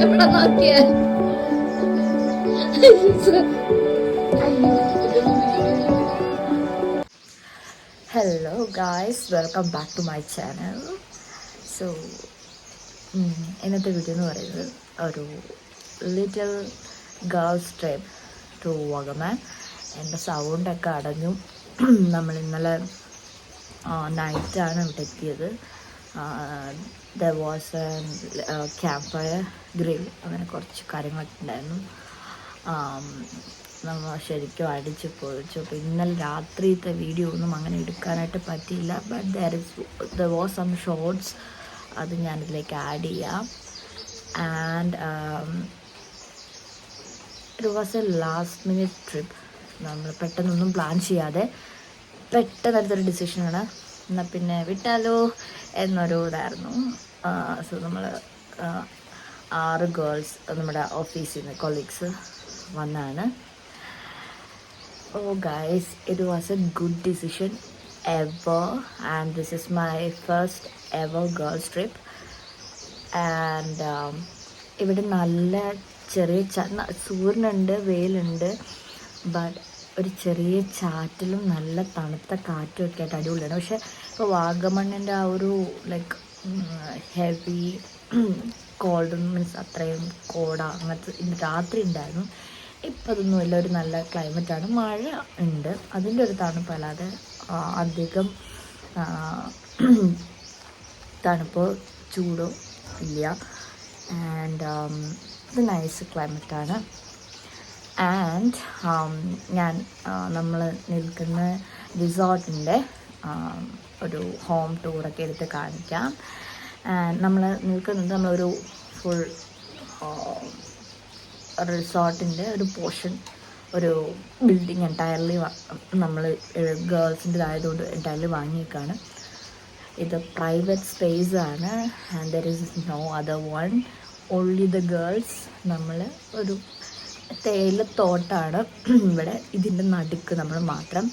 ഇവിടെ നോക്കിയ hello guys, welcome back to my channel. So ഇന്നത്തെ വീഡിയോ എന്ന് പറയുന്നത് ഒരു little girls trip to Vagamon. എൻ്റെ സൗണ്ടൊക്കെ അടഞ്ഞു. നമ്മൾ ഇന്നലെ നൈറ്റാണ് ഇവിടെ എത്തിയത്. There was a campfire grill, അങ്ങനെ കുറച്ച് കാര്യങ്ങളൊക്കെ ഉണ്ടായിരുന്നു. നമ്മൾ ശരിക്കും അടിച്ച് പൊളിച്ചു. അപ്പോൾ ഇന്നലെ രാത്രിയത്തെ വീഡിയോ ഒന്നും അങ്ങനെ എടുക്കാനായിട്ട് പറ്റിയില്ല. But there was some shorts, അത് ഞാനിതിലേക്ക് ആഡ് ചെയ്യാം. And it was a last minute trip. നമ്മൾ പെട്ടെന്നൊന്നും പ്ലാൻ ചെയ്യാതെ പെട്ടെന്ന് എടുത്തൊരു ഡിസിഷനാണ്. എന്നാൽ പിന്നെ വിട്ടാലോ എന്നൊരു ഇതായിരുന്നു. സോ നമ്മൾ 6 ഗേൾസ് നമ്മുടെ ഓഫീസിൽ നിന്ന് കൊളീഗ്സ് വന്നാണ്. Oh guys, it was a good decision ever, and this is my first ever girls trip. And ഇവിടെ നല്ല ചെറിയ സൂര്യനുണ്ട്, വെയിലുണ്ട്, ബട്ട് ഒരു ചെറിയ ചാറ്റിലും നല്ല തണുത്ത കാറ്റും ഒക്കെ ആയിട്ട് അടിപൊളിയാണ്. പക്ഷേ ഇപ്പോൾ വാഗമണ്ണിൻ്റെ ആ ഒരു ലൈക്ക് ഹെവി കോൾഡ് മീൻസ് അത്രയും കോട അങ്ങനത്തെ ഇന്ന് രാത്രി ഉണ്ടായിരുന്നു. ഇപ്പം അതൊന്നുമില്ല, ഒരു നല്ല ക്ലൈമറ്റാണ്. മഴ ഉണ്ട്, അതിൻ്റെ ഒരു തണുപ്പല്ലാതെ അധികം തണുപ്പോ ചൂടോ ഇല്ല. ആൻഡ് ഇത് നൈസ് ക്ലൈമറ്റാണ്. ആൻഡ് നമ്മൾ നിൽക്കുന്ന റിസോർട്ടിൻ്റെ ഒരു ഹോം ടൂറൊക്കെ എടുത്ത് കാണിക്കാം. നമ്മൾ നിൽക്കുന്നത് നമ്മളൊരു ഫുൾ റിസോർട്ടിൻ്റെ ഒരു പോർഷൻ, ഒരു ബിൽഡിങ് എൻറ്റയർലി നമ്മൾ ഗേൾസിൻ്റെതായതുകൊണ്ട് എൻറ്റയർലി വാങ്ങിയേക്കാണ്. ഇത് പ്രൈവറ്റ് സ്പേസ് ആണ്. And there is no other one, only the girls. നമ്മൾ ഒരു തേയിലത്തോട്ടാണ് ഇവിടെ, ഇതിൻ്റെ നടുക്ക് നമ്മൾ മാത്രം.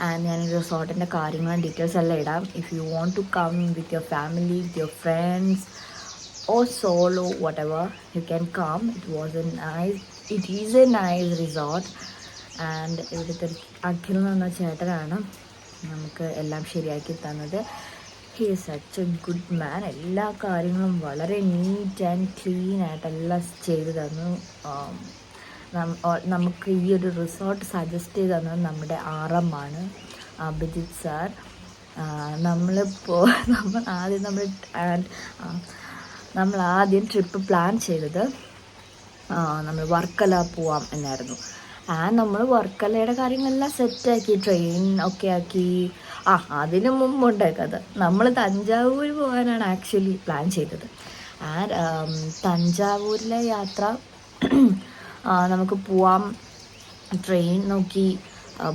ആൻഡ് ഞാൻ റിസോർട്ടിൻ്റെ കാര്യങ്ങളും ഡീറ്റെയിൽസ് എല്ലാം ഇടാം. If you want to come with your family, with your friends or solo, whatever, you can come. It is a nice resort. And ഇവിടുത്തെ അഖിൽ എന്ന ചേട്ടനാണ് നമുക്ക് എല്ലാം ശരിയാക്കി തന്നത്. He is such A good man. എല്ലാ കാര്യങ്ങളും വളരെ നീറ്റ് ആൻഡ് ക്ലീൻ ആയിട്ടെല്ലാം ചെയ്തു തന്നു. നമുക്ക് ഈ ഒരു റിസോർട്ട് സജസ്റ്റ് ചെയ്ത് തന്നത് നമ്മുടെ RM ആണ്, അഭിജിത്ത് സാർ. നമ്മൾ ആദ്യം ട്രിപ്പ് പ്ലാൻ ചെയ്തത് നമ്മൾ വർക്കല പോവാം എന്നായിരുന്നു. നമ്മൾ വർക്കലയുടെ കാര്യങ്ങളെല്ലാം സെറ്റാക്കി, ട്രെയിൻ ഒക്കെ ആക്കി. അതിനു മുമ്പുണ്ട് കഥ. നമ്മൾ തഞ്ചാവൂർ പോകാനാണ് ആക്ച്വലി പ്ലാൻ ചെയ്തത്. തഞ്ചാവൂരിലെ യാത്ര നമുക്ക് പോവാം. ട്രെയിൻ നോക്കി,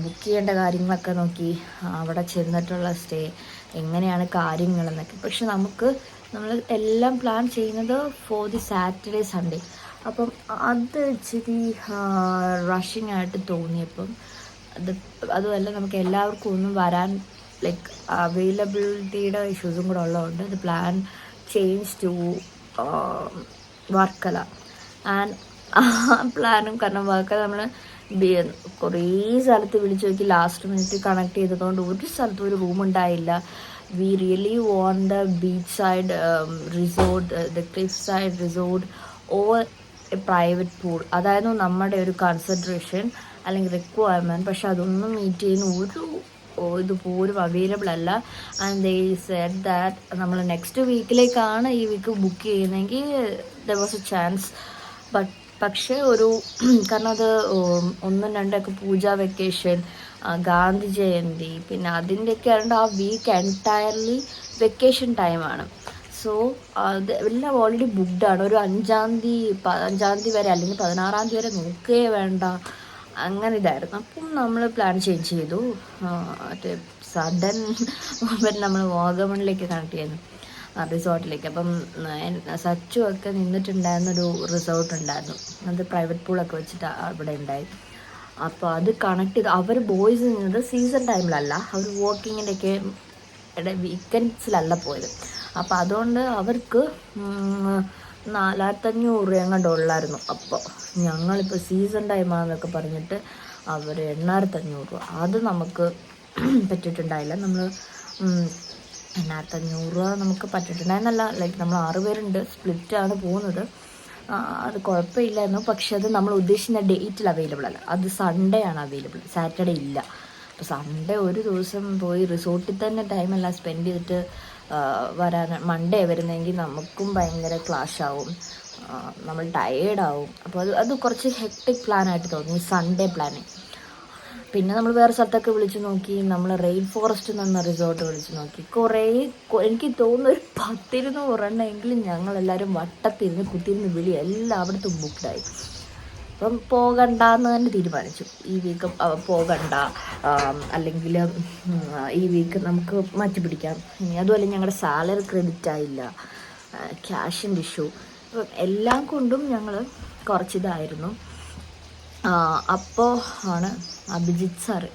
ബുക്ക് ചെയ്യേണ്ട കാര്യങ്ങളൊക്കെ നോക്കി, അവിടെ ചെന്നിട്ടുള്ള സ്റ്റേ എങ്ങനെയാണ് കാര്യങ്ങളെന്നൊക്കെ. പക്ഷെ നമ്മൾ എല്ലാം പ്ലാൻ ചെയ്യുന്നത് ഫോർ ദി സാറ്റർഡേ സൺഡേ. അപ്പം അത് ഇച്ചിരി റഷിങ് ആയിട്ട് തോന്നിയപ്പം അതുമല്ല നമുക്ക് എല്ലാവർക്കും ഒന്നും വരാൻ ലൈക്ക് അവൈലബിലിറ്റിയുടെ ഇഷ്യൂസും കൂടെ ഉള്ളതുകൊണ്ട് ഇത് plan change to Varkala. And പ്ലാനും കാരണം വർക്കല നമ്മൾ കുറേ സ്ഥലത്ത് വിളിച്ചു നോക്കി, ലാസ്റ്റ് മിനിറ്റ് കണക്ട് ചെയ്തതുകൊണ്ട് ഒരു സ്ഥലത്തും ഒരു റൂം ഉണ്ടായില്ല. We really want the beachside resort, the cliffside resort or a private pool. അതായിരുന്നു നമ്മുടെ ഒരു കൺസിഡറേഷൻ അല്ലെങ്കിൽ റിക്വയർമെൻറ്റ്. പക്ഷെ അതൊന്നും മീറ്റ് ചെയ്യുന്ന ഇതുപോലും അവൈലബിൾ അല്ല. ആൻഡ് ദേ സെഡ് ദാറ്റ് നമ്മൾ നെക്സ്റ്റ് വീക്കിലേക്കാണ് ഈ വീക്ക് ബുക്ക് ചെയ്യുന്നതെങ്കിൽ ദർ വാസ് എ ചാൻസ്. പക്ഷേ കാരണം അത് 1-2 പൂജ വെക്കേഷൻ, ഗാന്ധി ജയന്തി, പിന്നെ അതിൻ്റെയൊക്കെ ആയതുകൊണ്ട് ആ വീക്ക് എൻറ്റയർലി വെക്കേഷൻ ടൈമാണ്. സോ അത് എല്ലാം ഓൾറെഡി ബുക്ക്ഡാണ്. ഒരു 5-ാം തീയതി വരെ അല്ലെങ്കിൽ 16-ാം തീയതി വരെ നോക്കുകയേ വേണ്ട, അങ്ങനെ ഇതായിരുന്നു. അപ്പം നമ്മൾ പ്ലാൻ ചേഞ്ച് ചെയ്തു. മറ്റേ സഡൻ നമ്മൾ വാഗമണിലേക്ക് കണക്ട് ചെയ്യുന്നു, റിസോർട്ടിലേക്ക്. അപ്പം സച്ചു ഒക്കെ നിന്നിട്ടുണ്ടായിരുന്നൊരു റിസോർട്ട് ഉണ്ടായിരുന്നു, അത് പ്രൈവറ്റ് പൂളൊക്കെ വെച്ചിട്ട് അവിടെ ഉണ്ടായി. അപ്പോൾ അത് കണക്ട് ചെയ്ത് അവർ ബോയ്സ് നിന്നത് സീസൺ ടൈമിലല്ല, അവർ വർക്കിങ്ങിൻ്റെയൊക്കെ വീക്കെൻഡ്സിലല്ല പോയത്. അപ്പോൾ അതുകൊണ്ട് അവർക്ക് 4,500 എങ്ങാണ്ട് ഉള്ളായിരുന്നു. അപ്പോൾ ഞങ്ങളിപ്പോൾ സീസൺ ടൈമാണെന്നൊക്കെ പറഞ്ഞിട്ട് അവർ 8,500 രൂപ. അത് നമുക്ക് പറ്റിയിട്ടുണ്ടായില്ല. നമ്മൾ 8,500 രൂപ നമുക്ക് പറ്റിയിട്ടുണ്ടായിരുന്നല്ല. ലൈക്ക് നമ്മൾ 6 പേരുണ്ട്, സ്പ്ലിറ്റാണ് പോകുന്നത്. അത് കുഴപ്പമില്ലായിരുന്നു. പക്ഷെ അത് നമ്മൾ ഉദ്ദേശിക്കുന്ന ഡേറ്റിൽ അവൈലബിൾ അല്ല. അത് സൺഡേ ആണ് അവൈലബിൾ, സാറ്റർഡേ ഇല്ല. അപ്പോൾ സൺഡേ ഒരു ദിവസം പോയി റിസോർട്ടിൽ തന്നെ ടൈമെല്ലാം സ്പെൻഡ് ചെയ്തിട്ട് വരാൻ മൺഡേ വരുന്നതെങ്കിൽ നമുക്കും ഭയങ്കര ക്ലാഷ് ആവും, നമ്മൾ ടയേർഡാവും. അപ്പോൾ അത് കുറച്ച് ഹെക്ടിക് പ്ലാനായിട്ട് തോന്നി, സൺഡേ പ്ലാന്. പിന്നെ നമ്മൾ വേറെ സ്ഥലത്തൊക്കെ വിളിച്ച് നോക്കി. നമ്മൾ റെയിൻ ഫോറസ്റ്റ് എന്ന റിസോർട്ട് വിളിച്ച് നോക്കി. എനിക്ക് തോന്നുന്നു ഒരു 10-200 എണ്ണമെങ്കിലും ഞങ്ങളെല്ലാവരും വട്ടത്തിരുന്ന് കുത്തിയിരുന്ന് വിളി എല്ലാം അവിടുത്തെ ബുക്ക്ഡായി. അപ്പം പോകണ്ടെന്ന് തന്നെ തീരുമാനിച്ചു. ഈ വീക്ക് പോകണ്ട, അല്ലെങ്കിൽ ഈ വീക്ക് നമുക്ക് മാറ്റി പിടിക്കാം. ഇനി അതുപോലെ ഞങ്ങളുടെ സാലറി ക്രെഡിറ്റ് ആയില്ല, ക്യാഷിൻ്റെ ഇഷ്യൂ, അപ്പം എല്ലാം കൊണ്ടും ഞങ്ങൾ കുറച്ചിതായിരുന്നു. അപ്പോൾ ആണ് അഭിജിത്ത് സാറ്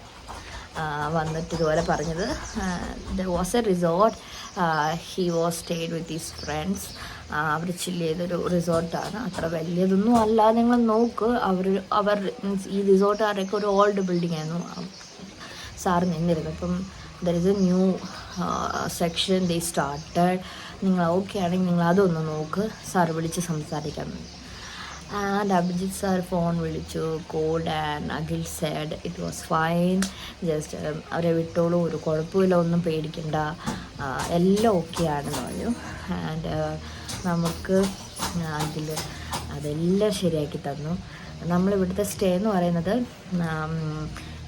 വന്നിട്ട് ഇതുപോലെ പറഞ്ഞത്, there was a resort, he was stayed with his friends. അവർ ചില്ല് ചെയ്തൊരു റിസോർട്ടാണ്, അത്ര വലിയതൊന്നും അല്ല, നിങ്ങൾ നോക്ക്. അവർ മീൻസ് ഈ റിസോർട്ടുകാരൊക്കെ ഒരു ഓൾഡ് ബിൽഡിംഗ് ആയിരുന്നു സാറ് നിന്നിരുന്നത്. അപ്പം there is a new section they started. നിങ്ങൾ ഓക്കെ ആണെങ്കിൽ നിങ്ങൾ അതൊന്ന് നോക്ക്, സാറ് വിളിച്ച് സംസാരിക്കാൻ. ആൻഡ് അഭിജിത്ത് സാർ ഫോൺ വിളിച്ചു, called and Akhil said it was fine, just അവരെ വിട്ടോളൂ, ഒരു കുഴപ്പമില്ല, ഒന്നും പേടിക്കണ്ട, എല്ലാം ഓക്കെ ആണെന്ന് പറഞ്ഞു. ആൻഡ് നമുക്ക് അതിൽ അതെല്ലാം ശരിയാക്കി തന്നു. നമ്മളിവിടുത്തെ സ്റ്റേ എന്ന് പറയുന്നത്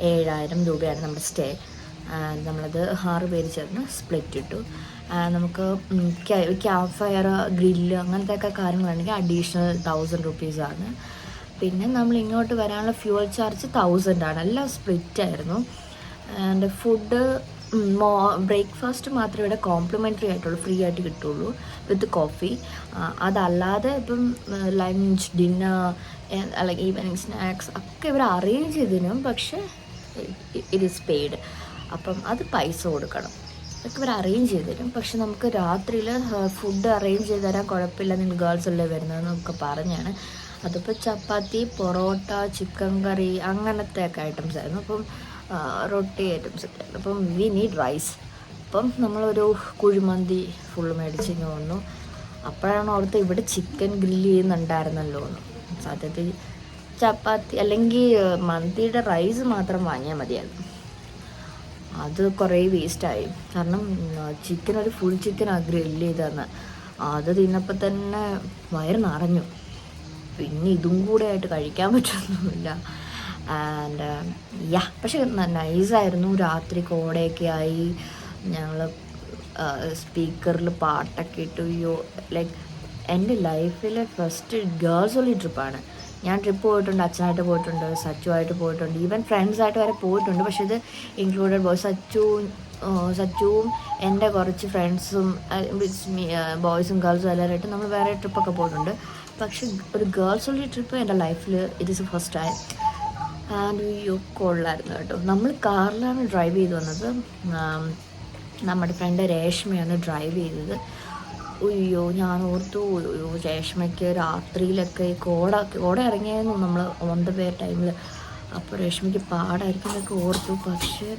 7,000 രൂപയാണ് നമ്മുടെ സ്റ്റേ. നമ്മളത് 6 പേര് ചേർന്ന് സ്പ്ലിറ്റ് ഇട്ടു. നമുക്ക് ക്യാമ്പ് ഫയർ, ഗ്രില്ല് അങ്ങനത്തെയൊക്കെ കാര്യങ്ങളുണ്ടെങ്കിൽ അഡീഷണൽ 1,000 റുപ്പീസാണ്. പിന്നെ നമ്മൾ ഇങ്ങോട്ട് വരാനുള്ള ഫ്യൂവൽ ചാർജ് 1,000 ആണ്. എല്ലാം സ്പ്ലിറ്റ് ആയിരുന്നു. ആൻഡ് ഫുഡ് ബ്രേക്ക്ഫാസ്റ്റ് മാത്രമേ ഇവിടെ കോംപ്ലിമെൻ്ററി ആയിട്ടുള്ളൂ, ഫ്രീ ആയിട്ട് കിട്ടുള്ളൂ വിത്ത് കോഫി. അതല്ലാതെ ഇപ്പം ലഞ്ച്, ഡിന്നർ അല്ലെങ്കിൽ ഈവനിങ് സ്നാക്സ് ഒക്കെ ഇവർ അറേഞ്ച് ചെയ്തിനും, പക്ഷേ ഇറ്റ് ഈസ് പെയ്ഡ്. അപ്പം അത് പൈസ കൊടുക്കണം. അതൊക്കെ ഇവർ അറേഞ്ച് ചെയ്ത് തരും. പക്ഷെ നമുക്ക് രാത്രിയിൽ ഫുഡ് അറേഞ്ച് ചെയ്ത് തരാൻ കുഴപ്പമില്ല, നിങ്ങൾ ഗേൾസ് അല്ലേ വരുന്നതെന്നൊക്കെ പറഞ്ഞാണ്. അതിപ്പോൾ ചപ്പാത്തി, പൊറോട്ട, ചിക്കൻ കറി അങ്ങനത്തെ ഒക്കെ ഐറ്റംസ് ആയിരുന്നു. അപ്പം റൊട്ടി ഐറ്റംസ് ഒക്കെ ആയിരുന്നു. അപ്പം വി നീഡ് റൈസ്. അപ്പം നമ്മളൊരു കുഴിമന്തി ഫുള്ള് മേടിച്ചിങ്ങ് വന്നു. അപ്പോഴാണ് ഓർത്ത് ഇവിടെ ചിക്കൻ ഗ്രില്ല് ചെയ്യുന്നുണ്ടായിരുന്നല്ലോ എന്ന്. സത്യത്തിൽ ചപ്പാത്തി അല്ലെങ്കിൽ മന്തിയുടെ റൈസ് മാത്രം വാങ്ങിയാൽ മതിയായിരുന്നു. അത് കുറേ വേസ്റ്റായി. കാരണം ചിക്കൻ ഒരു ഫുൾ ചിക്കൻ ഗ്രില്ല് ചെയ്തതെന്ന് അത് തിന്നപ്പോൾ തന്നെ വയറ് നിറഞ്ഞു. പിന്നെ ഇതും കൂടെ ആയിട്ട് കഴിക്കാൻ പറ്റുന്നില്ല. ആൻഡ് പക്ഷെ നൈസായിരുന്നു. രാത്രി കോടയൊക്കെ ആയി. ഞങ്ങൾ സ്പീക്കറിൽ പാട്ടൊക്കെ ഇട്ടു. ലൈക്ക് എൻ്റെ ലൈഫിലെ ഫസ്റ്റ് ഗേൾസ് ഓൺലി ട്രിപ്പാണ്. ഞാൻ ട്രിപ്പ് പോയിട്ടുണ്ട്, അച്ഛനായിട്ട് പോയിട്ടുണ്ട്, സച്ചുവായിട്ട് പോയിട്ടുണ്ട്, ഈവൻ ഫ്രണ്ട്സായിട്ട് വരെ പോയിട്ടുണ്ട്. പക്ഷെ ഇത് ഇൻക്ലൂഡഡ് ബോയ്സ്. സച്ചുവും എൻ്റെ കുറച്ച് ഫ്രണ്ട്സും ബോയ്സും ഗേൾസും എല്ലാവരായിട്ട് നമ്മൾ വേറെ ട്രിപ്പൊക്കെ പോയിട്ടുണ്ട്. പക്ഷെ ഒരു ഗേൾസ് ഓൺലി ട്രിപ്പ് എൻ്റെ ലൈഫിൽ it is first time. And കൊള്ളായിരുന്നു കേട്ടോ. നമ്മൾ കാറിലാണ് ഡ്രൈവ് ചെയ്ത് വന്നത്. നമ്മുടെ ഫ്രണ്ട് രേഷ്മയാണ് ഡ്രൈവ് ചെയ്തത്. അയ്യോ, ഞാൻ ഓർത്തു രേഷ്മയ്ക്ക് രാത്രിയിലൊക്കെ കോട ഇറങ്ങിയായിരുന്നു നമ്മൾ ഓൺ ദ വേ ടൈമിൽ. അപ്പോൾ രേഷ്മയ്ക്ക് പാടായിരിക്കും എന്നൊക്കെ ഓർത്തു. പക്ഷേ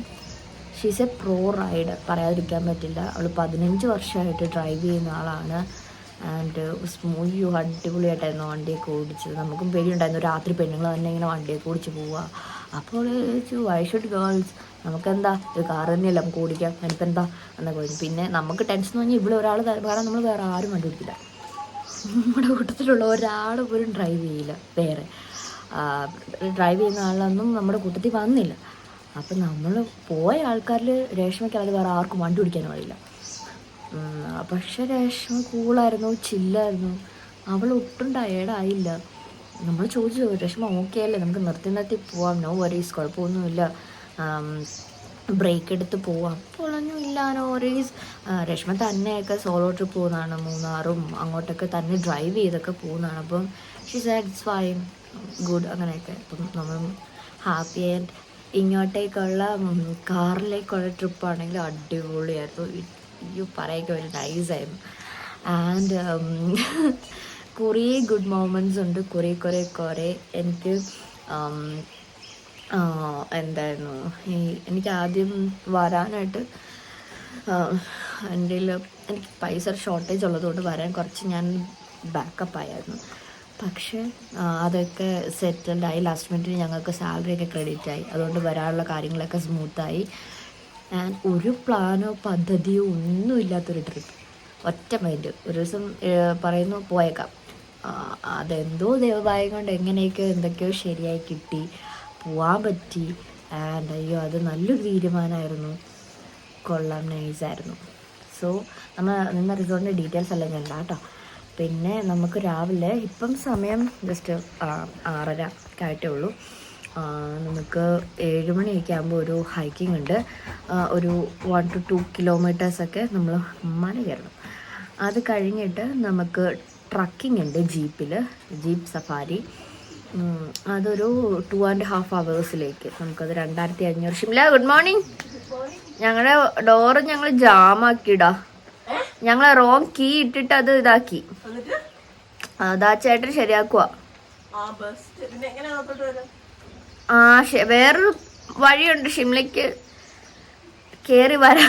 ഷീസ് എ പ്രോ റൈഡർ, പറയാതിരിക്കാൻ പറ്റില്ല. അവൾ 15 വർഷമായിട്ട് ഡ്രൈവ് ചെയ്യുന്ന ആളാണ്. ആൻഡ് അടിപൊളിയായിട്ടായിരുന്നു വണ്ടിയൊക്കെ ഓടിച്ചത്. നമുക്കും പേടിയുണ്ടായിരുന്നു, രാത്രി പെണ്ണുങ്ങൾ തന്നെ ഇങ്ങനെ വണ്ടിയൊക്കെ ഓടിച്ച് പോവുക. അപ്പോൾ വൈ ഷുഡ് ഗേൾസ്, നമുക്കെന്താ ഒരു കാർ തന്നെയല്ല, നമുക്ക് ഓടിക്കാം, എനിക്കെന്താ എന്നൊക്കെ പറഞ്ഞു. പിന്നെ നമുക്ക് ടെൻഷൻ എന്ന് പറഞ്ഞാൽ ഇവിടെ ഒരാൾ കാരണം നമ്മൾ വേറെ ആരും വണ്ടി ഓടിക്കില്ല. നമ്മുടെ കൂട്ടത്തിലുള്ള ഒരാൾ പോലും ഡ്രൈവ് ചെയ്യില്ല. വേറെ ഡ്രൈവ് ചെയ്യുന്ന ആളൊന്നും നമ്മുടെ കൂട്ടത്തിൽ വന്നില്ല. അപ്പം നമ്മൾ പോയ ആൾക്കാരിൽ രേഷ്മയ്ക്കല്ലാതെ വേറെ ആർക്കും വണ്ടി ഓടിക്കാനും അറിയില്ല. പക്ഷെ രേഷ്മ കൂളായിരുന്നു, ചില്ലായിരുന്നു. അവൾ ഒട്ടും ടയേർഡായില്ല. നമ്മൾ ചോദിച്ചു, രേഷ്മ ഓക്കെ അല്ലേ, നമുക്ക് നിർത്തി പോവാം, നോ വറീസ്, കുഴപ്പമൊന്നുമില്ല, ബ്രേക്ക് എടുത്ത് പോവാം. അപ്പോഴൊന്നും ഇല്ല, നോ വറീസ്. രേഷ്മ തന്നെയൊക്കെ സോളോ ട്രിപ്പ് പോകുന്നതാണ്, മൂന്നാറും അങ്ങോട്ടൊക്കെ തന്നെ ഡ്രൈവ് ചെയ്തൊക്കെ പോകുന്നതാണ്. അപ്പം she said it's fine, good, അങ്ങനെയൊക്കെ. അപ്പം നമ്മൾ ഹാപ്പി. ആൻഡ് ഇങ്ങോട്ടേക്കുള്ള കാറിലേക്കുള്ള ട്രിപ്പാണെങ്കിൽ അടിപൊളിയായിരുന്നു. പറയൊക്കെ ഒരു നൈസായിരുന്നു. ആൻഡ് കുറേ ഗുഡ് മൊമെൻറ്റ്സ് ഉണ്ട്, കുറേ എനിക്ക് എന്തായിരുന്നു എനിക്ക് ആദ്യം വരാനായിട്ട് എൻ്റെ എനിക്ക് പൈസ ഷോർട്ടേജ് ഉള്ളതുകൊണ്ട് വരാൻ കുറച്ച് ഞാൻ ബാക്കപ്പ് ആയിരുന്നു. പക്ഷേ അതൊക്കെ സെറ്റിൽഡായി. ലാസ്റ്റ് മിനിറ്റിന് ഞങ്ങൾക്ക് സാലറിയൊക്കെ ക്രെഡിറ്റ് ആയി. അതുകൊണ്ട് വരാനുള്ള കാര്യങ്ങളൊക്കെ സ്മൂത്തായി. ആൻഡ് ഒരു പ്ലാനോ പദ്ധതിയോ ഒന്നുമില്ലാത്തൊരു ട്രിപ്പ്, ഒറ്റ മൈൻഡ്. ഒരു ദിവസം പറയുന്നു പോയേക്കാം, അതെന്തോ ദൈവഭാഗ്യം കൊണ്ട് എന്തൊക്കെയോ ശരിയായി കിട്ടി, പോവാൻ പറ്റി. ആൻഡ് അയ്യോ അത് നല്ലൊരു തീരുമാനമായിരുന്നു, കൊള്ളാം, നൈസായിരുന്നു. സോ നമ്മൾ നിന്ന റിസോർട്ടിൻ്റെ ഡീറ്റെയിൽസ് എല്ലാം ഞാൻ കേട്ടോ. പിന്നെ നമുക്ക് രാവിലെ ഇപ്പം സമയം ജസ്റ്റ് 6:30 ആയിട്ടേ ഉള്ളൂ. നമുക്ക് 7 മണിയൊക്കെ ആകുമ്പോൾ ഒരു ഹൈക്കിംഗ് ഉണ്ട്. ഒരു 1 to 2 കിലോമീറ്റേഴ്സൊക്കെ നമ്മൾ മല കയറണം. അത് കഴിഞ്ഞിട്ട് നമുക്ക് ട്രക്കിംഗ് ഉണ്ട് ജീപ്പ് സഫാരി. അതൊരു 2.5 hours നമുക്കത് 2500. Shimla good morning. ഞങ്ങളുടെ ഡോറ് ഞങ്ങൾ ജാമാക്കിയിടാ. ഞങ്ങൾ റോങ് കീ ഇട്ടിട്ട് അത് ഇതാക്കി. അതാ ചേട്ടൻ ശരിയാക്കുക. വേറൊരു വഴിയുണ്ട് ഷിംലയ്ക്ക് കേറി വരാ.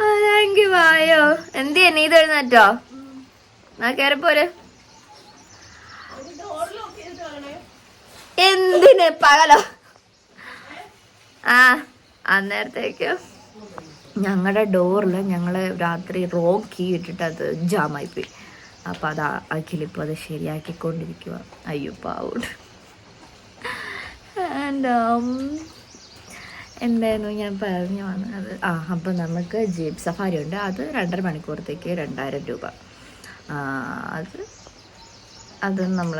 അതെങ്കിൽ വായോ. എന്തിയാ നീ ഇത് എഴുന്നേറ്റോ? കേറിപ്പോര്. എന്തിന് പകലോ? അന്നേരത്തേക്ക് ഞങ്ങളുടെ ഡോറിൽ ഞങ്ങൾ രാത്രി റോങ് കീ ഇട്ടിട്ട് അത് ജാമായിപ്പോയി. അപ്പം അത് അഖിലിപ്പോൾ അത് ശരിയാക്കിക്കൊണ്ടിരിക്കുക. അയ്യോ പാവോട്. ആൻഡ് എന്തായിരുന്നു ഞാൻ പറഞ്ഞു വന്നത്? അപ്പം നമുക്ക് ജീപ്പ് സഫാരി ഉണ്ട്. അത് 2.5 മണിക്കൂറത്തേക്ക് 2000 രൂപ. അത് നമ്മൾ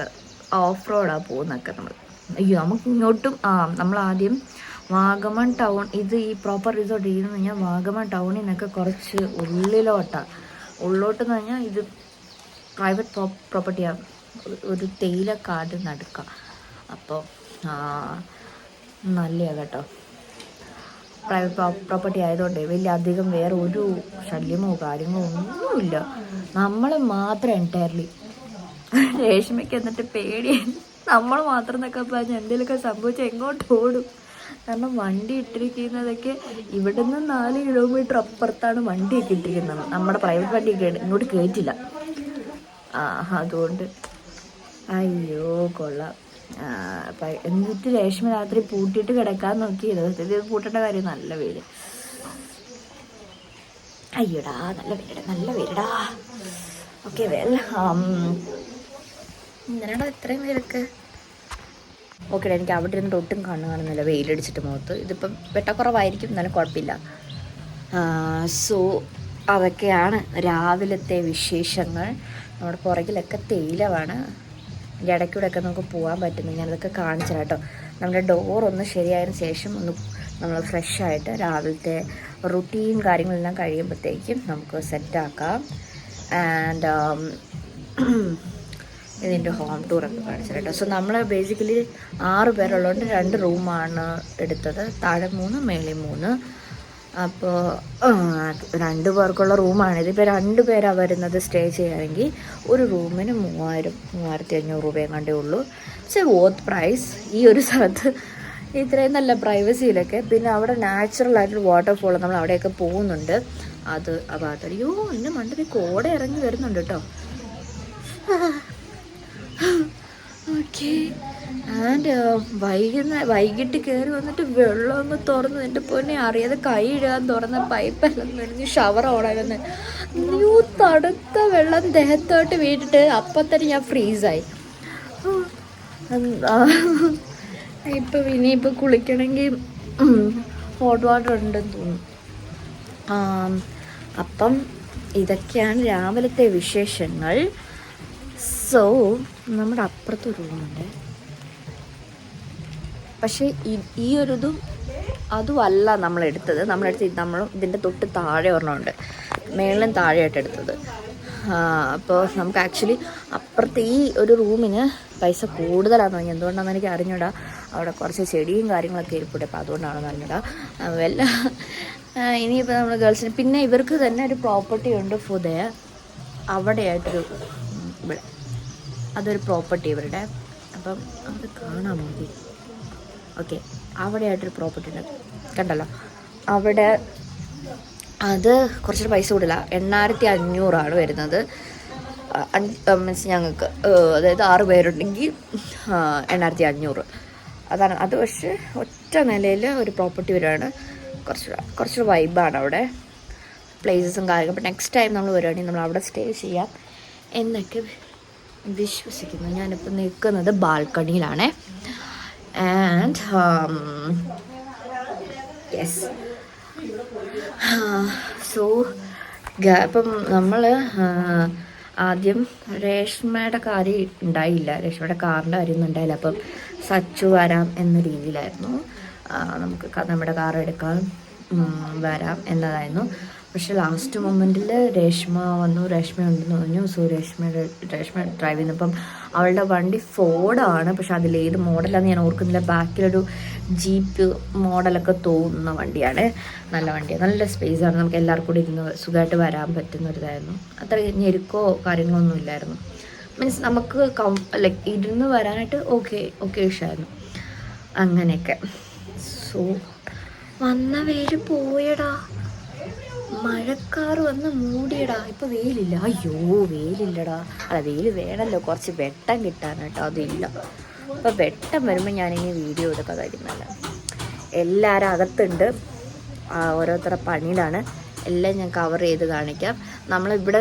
ഓഫ് റോഡാണ് പോകുന്നതൊക്കെ നമ്മൾ. അയ്യോ നമുക്ക് ഇങ്ങോട്ടും നമ്മൾ ആദ്യം വാഗമൺ ടൗൺ, ഇത് ഈ പ്രോപ്പർ റിസോർട്ട് ചെയ്യുന്നത് കഴിഞ്ഞാൽ വാഗമൺ ടൗണിൽ നിന്നൊക്കെ കുറച്ച് ഉള്ളോട്ടെന്ന് പറഞ്ഞാൽ ഇത് പ്രൈവറ്റ് പ്രോപ്പർട്ടിയാണ്, ഒരു തേയിലക്കാട് നടുക്കുക. അപ്പോൾ നല്ലതാണ് കേട്ടോ. പ്രൈവറ്റ് പ്രോപ്പർട്ടി ആയതുകൊണ്ട് വലിയ അധികം വേറെ ഒരു ശല്യമോ കാര്യങ്ങളോ ഒന്നുമില്ല. നമ്മൾ മാത്രം എൻറ്റയർലി. രേഷ്മയ്ക്ക് എന്നിട്ട് പേടിയാണ്, നമ്മൾ മാത്രം എന്നൊക്കെ പറഞ്ഞാൽ എന്തെങ്കിലുമൊക്കെ സംഭവിച്ചാൽ എങ്ങോട്ട് ഓടും. കാരണം വണ്ടി ഇട്ടിരിക്കുന്നതൊക്കെ ഇവിടെ നിന്ന് 4 കിലോമീറ്റർ അപ്പുറത്താണ് വണ്ടിയൊക്കെ ഇട്ടിരിക്കുന്നത്. നമ്മുടെ പ്രൈവറ്റ് വണ്ടി ഇങ്ങോട്ട് കയറ്റില്ല. അതുകൊണ്ട് അയ്യോ കൊള്ളാം. എന്നിട്ട് രേഷ്മ രാത്രി പൂട്ടിയിട്ട് കിടക്കാൻ നോക്കിയത്. ഇത് പൂട്ടേണ്ട കാര്യം. നല്ല വെയിൽ. അയ്യോടാ നല്ല വെയിലടാ. ഓക്കെ എന്തിനാടാ ഇത്രയും പേരൊക്കെ? ഓക്കെ, എനിക്ക് അവിടെ ഇരുന്നിട്ട് ഒട്ടും കാണുന്നില്ല, വെയിലടിച്ചിട്ട് മുഖത്ത്. ഇതിപ്പം വെട്ടക്കുറവായിരിക്കും, എന്നാലും കുഴപ്പമില്ല. സോ അതൊക്കെയാണ് രാവിലത്തെ വിശേഷങ്ങൾ. നമ്മുടെ പുറകിലൊക്കെ തേയിലമാണ്. ഇതിൻ്റെ ഇടയ്ക്കൂടെയൊക്കെ നമുക്ക് പോകാൻ പറ്റുന്നു. ഞാനതൊക്കെ കാണിച്ചു കേട്ടോ. നമ്മുടെ ഡോറൊന്ന് ശരിയായതിനു ശേഷം ഒന്ന് നമ്മൾ ഫ്രഷായിട്ട് രാവിലത്തെ റുട്ടീൻ കാര്യങ്ങളെല്ലാം കഴിയുമ്പോഴത്തേക്കും നമുക്ക് സെറ്റാക്കാം. ആൻഡ് ഇതിൻ്റെ ഹോം ടൂറൊക്കെ കാണിച്ചു കേട്ടോ. സോ നമ്മൾ ബേസിക്കലി 6 പേരുള്ളതുകൊണ്ട് 2 റൂമാണ് എടുത്തത്. താഴെ 3 മേളിൽ 3. അപ്പോൾ 2 പേർക്കുള്ള റൂമാണിത്. ഇപ്പോൾ 2 പേരാണ് വരുന്നത് സ്റ്റേ ചെയ്യുകയാണെങ്കിൽ ഒരു റൂമിന് 3500 രൂപയും കണ്ടേ ഉള്ളൂ. പക്ഷേ വോത്ത് പ്രൈസ്. ഈ ഒരു സ്ഥലത്ത് ഇത്രയും നല്ല പ്രൈവസിയിലൊക്കെ. പിന്നെ അവിടെ നാച്ചുറലായിട്ടുള്ള വാട്ടർഫോൾ, നമ്മൾ അവിടെയൊക്കെ പോകുന്നുണ്ട്. അത് ആ ഭാഗത്ത്. അയ്യോ എൻ്റെ മണ്ടത്തിൽ കോട ഇറങ്ങി വരുന്നുണ്ട് കേട്ടോ. ഓക്കെ. ആൻഡ് വൈകിട്ട് കയറി വന്നിട്ട് വെള്ളം അങ്ങ് തുറന്ന് എൻ്റെ പൊന്നെ അറിയാതെ കൈ ഇടാൻ തുറന്ന പൈപ്പെല്ലാം നിറഞ്ഞ് ഷവർ ഓടായിരുന്നു. തണുത്ത വെള്ളം ദേഹത്തോട്ട് വീട്ടിട്ട് അപ്പം തന്നെ ഞാൻ ഫ്രീസായി. ഇനിയിപ്പോൾ കുളിക്കണമെങ്കിൽ ഹോട്ട് വാട്ടർ ഉണ്ടെന്ന് തോന്നുന്നു. അപ്പം ഇതൊക്കെയാണ് രാവിലത്തെ വിശേഷങ്ങൾ. സോ നമ്മുടെ അപ്പുറത്ത് റൂമുണ്ട്. പക്ഷേ ഈ ഒരിതും അതുമല്ല നമ്മളെടുത്തത്. നമ്മൾ ഇതിൻ്റെ തൊട്ട് താഴെ ഒരെണ്ണമുണ്ട്, മേളിലും താഴെയായിട്ട് എടുത്തത്. അപ്പോൾ നമുക്ക് ആക്ച്വലി അപ്പുറത്തെ ഈ ഒരു റൂമിന് പൈസ കൂടുതലാണെന്ന് പറഞ്ഞാൽ എന്തുകൊണ്ടാണെന്ന് എനിക്ക് അറിഞ്ഞൂടാ. അവിടെ കുറച്ച് ചെടിയും കാര്യങ്ങളൊക്കെ ഇരിപ്പുണ്ട്. അപ്പോൾ അതുകൊണ്ടാണെന്ന് അറിഞ്ഞൂടാ. ഇനിയിപ്പോൾ നമ്മൾ ഗേൾസിന് പിന്നെ ഇവർക്ക് തന്നെ ഒരു പ്രോപ്പർട്ടി ഉണ്ട് ഫുദയ. അവിടെയായിട്ടൊരു ഇവിടെ അതൊരു പ്രോപ്പർട്ടി ഇവരുടെ. അപ്പം അത് കാണാൻ മതി. ഓക്കെ, അവിടെയായിട്ടൊരു പ്രോപ്പർട്ടി ഉണ്ട്, കണ്ടല്ലോ. അവിടെ അത് കുറച്ചൊരു പൈസ കൂടുതല, 8500 വരുന്നത്. മീൻസ് ഞങ്ങൾക്ക്, അതായത് 6 പേരുണ്ടെങ്കിൽ 8500 അതാണ് അത്. പക്ഷേ ഒറ്റ നിലയിൽ ഒരു പ്രോപ്പർട്ടി വരുവാണ്. കുറച്ചൊരു വൈബാണ് അവിടെ, പ്ലേസസും കാര്യങ്ങളും. അപ്പോൾ നെക്സ്റ്റ് ടൈം നമ്മൾ വരുവാണെങ്കിൽ നമ്മൾ അവിടെ സ്റ്റേ ചെയ്യാം എന്നൊക്കെ വിശ്വസിക്കുന്നു. ഞാനിപ്പോൾ നിൽക്കുന്നത് ബാൽക്കണിയിലാണ്. ആൻഡ് യെസ്, സോ ഇപ്പം നമ്മൾ ആദ്യം രേഷ്മയുടെ കാര്യം ഉണ്ടായില്ല, രേഷ്മയുടെ കാറിൻ്റെ കാര്യമൊന്നും ഉണ്ടായില്ല. അപ്പം സച്ചു വരാം എന്ന രീതിയിലായിരുന്നു, നമുക്ക് നമ്മുടെ കാർ എടുക്കാൻ വരാം എന്നതായിരുന്നു. പക്ഷെ ലാസ്റ്റ് മൊമെൻറ്റിൽ രേഷ്മ വന്നു, രേഷ്മ ഉണ്ടെന്ന് പറഞ്ഞു. സോ രേഷ്മ ഡ്രൈവ് ചെയ്യുന്നപ്പം അവളുടെ വണ്ടി ഫോർഡാണ്, പക്ഷെ അതിലേത് മോഡലാണെന്ന് ഞാൻ ഓർക്കുന്നില്ല. ബാക്കിലൊരു ജീപ്പ് മോഡലൊക്കെ തോന്നുന്ന വണ്ടിയാണ്. നല്ല വണ്ടിയാണ്, നല്ല സ്പേസാണ്, നമുക്ക് എല്ലാവർക്കും കൂടി ഇരുന്ന് സുഖമായിട്ട് വരാൻ പറ്റുന്നൊരിതായിരുന്നു. അത്ര ഞെരുക്കോ കാര്യങ്ങളൊന്നും ഇല്ലായിരുന്നു. മീൻസ് നമുക്ക് ലൈക്ക് ഇരുന്ന് വരാനായിട്ട് ഓക്കെ ഇഷ്ടമായിരുന്നു അങ്ങനെയൊക്കെ. സോ വന്ന വെയിൽ പോയടാ, മഴക്കാറ് വന്ന് മൂടിയടാ. ഇപ്പം വെയിലില്ല, അയ്യോ വെയിലില്ലടാ. അല്ല, വെയിൽ വേണമല്ലോ, കുറച്ച് വെട്ടം കിട്ടാനാട്ടോ, അതില്ല. അപ്പോൾ വെട്ടം വരുമ്പോൾ ഞാനിനി വീഡിയോ എടുക്കാതായിരുന്നല്ല. എല്ലാവരും അകത്തുണ്ട്, ഓരോരുത്തരുടെ പണിയിലാണ്. എല്ലാം ഞാൻ കവർ ചെയ്ത് കാണിക്കാം. നമ്മളിവിടെ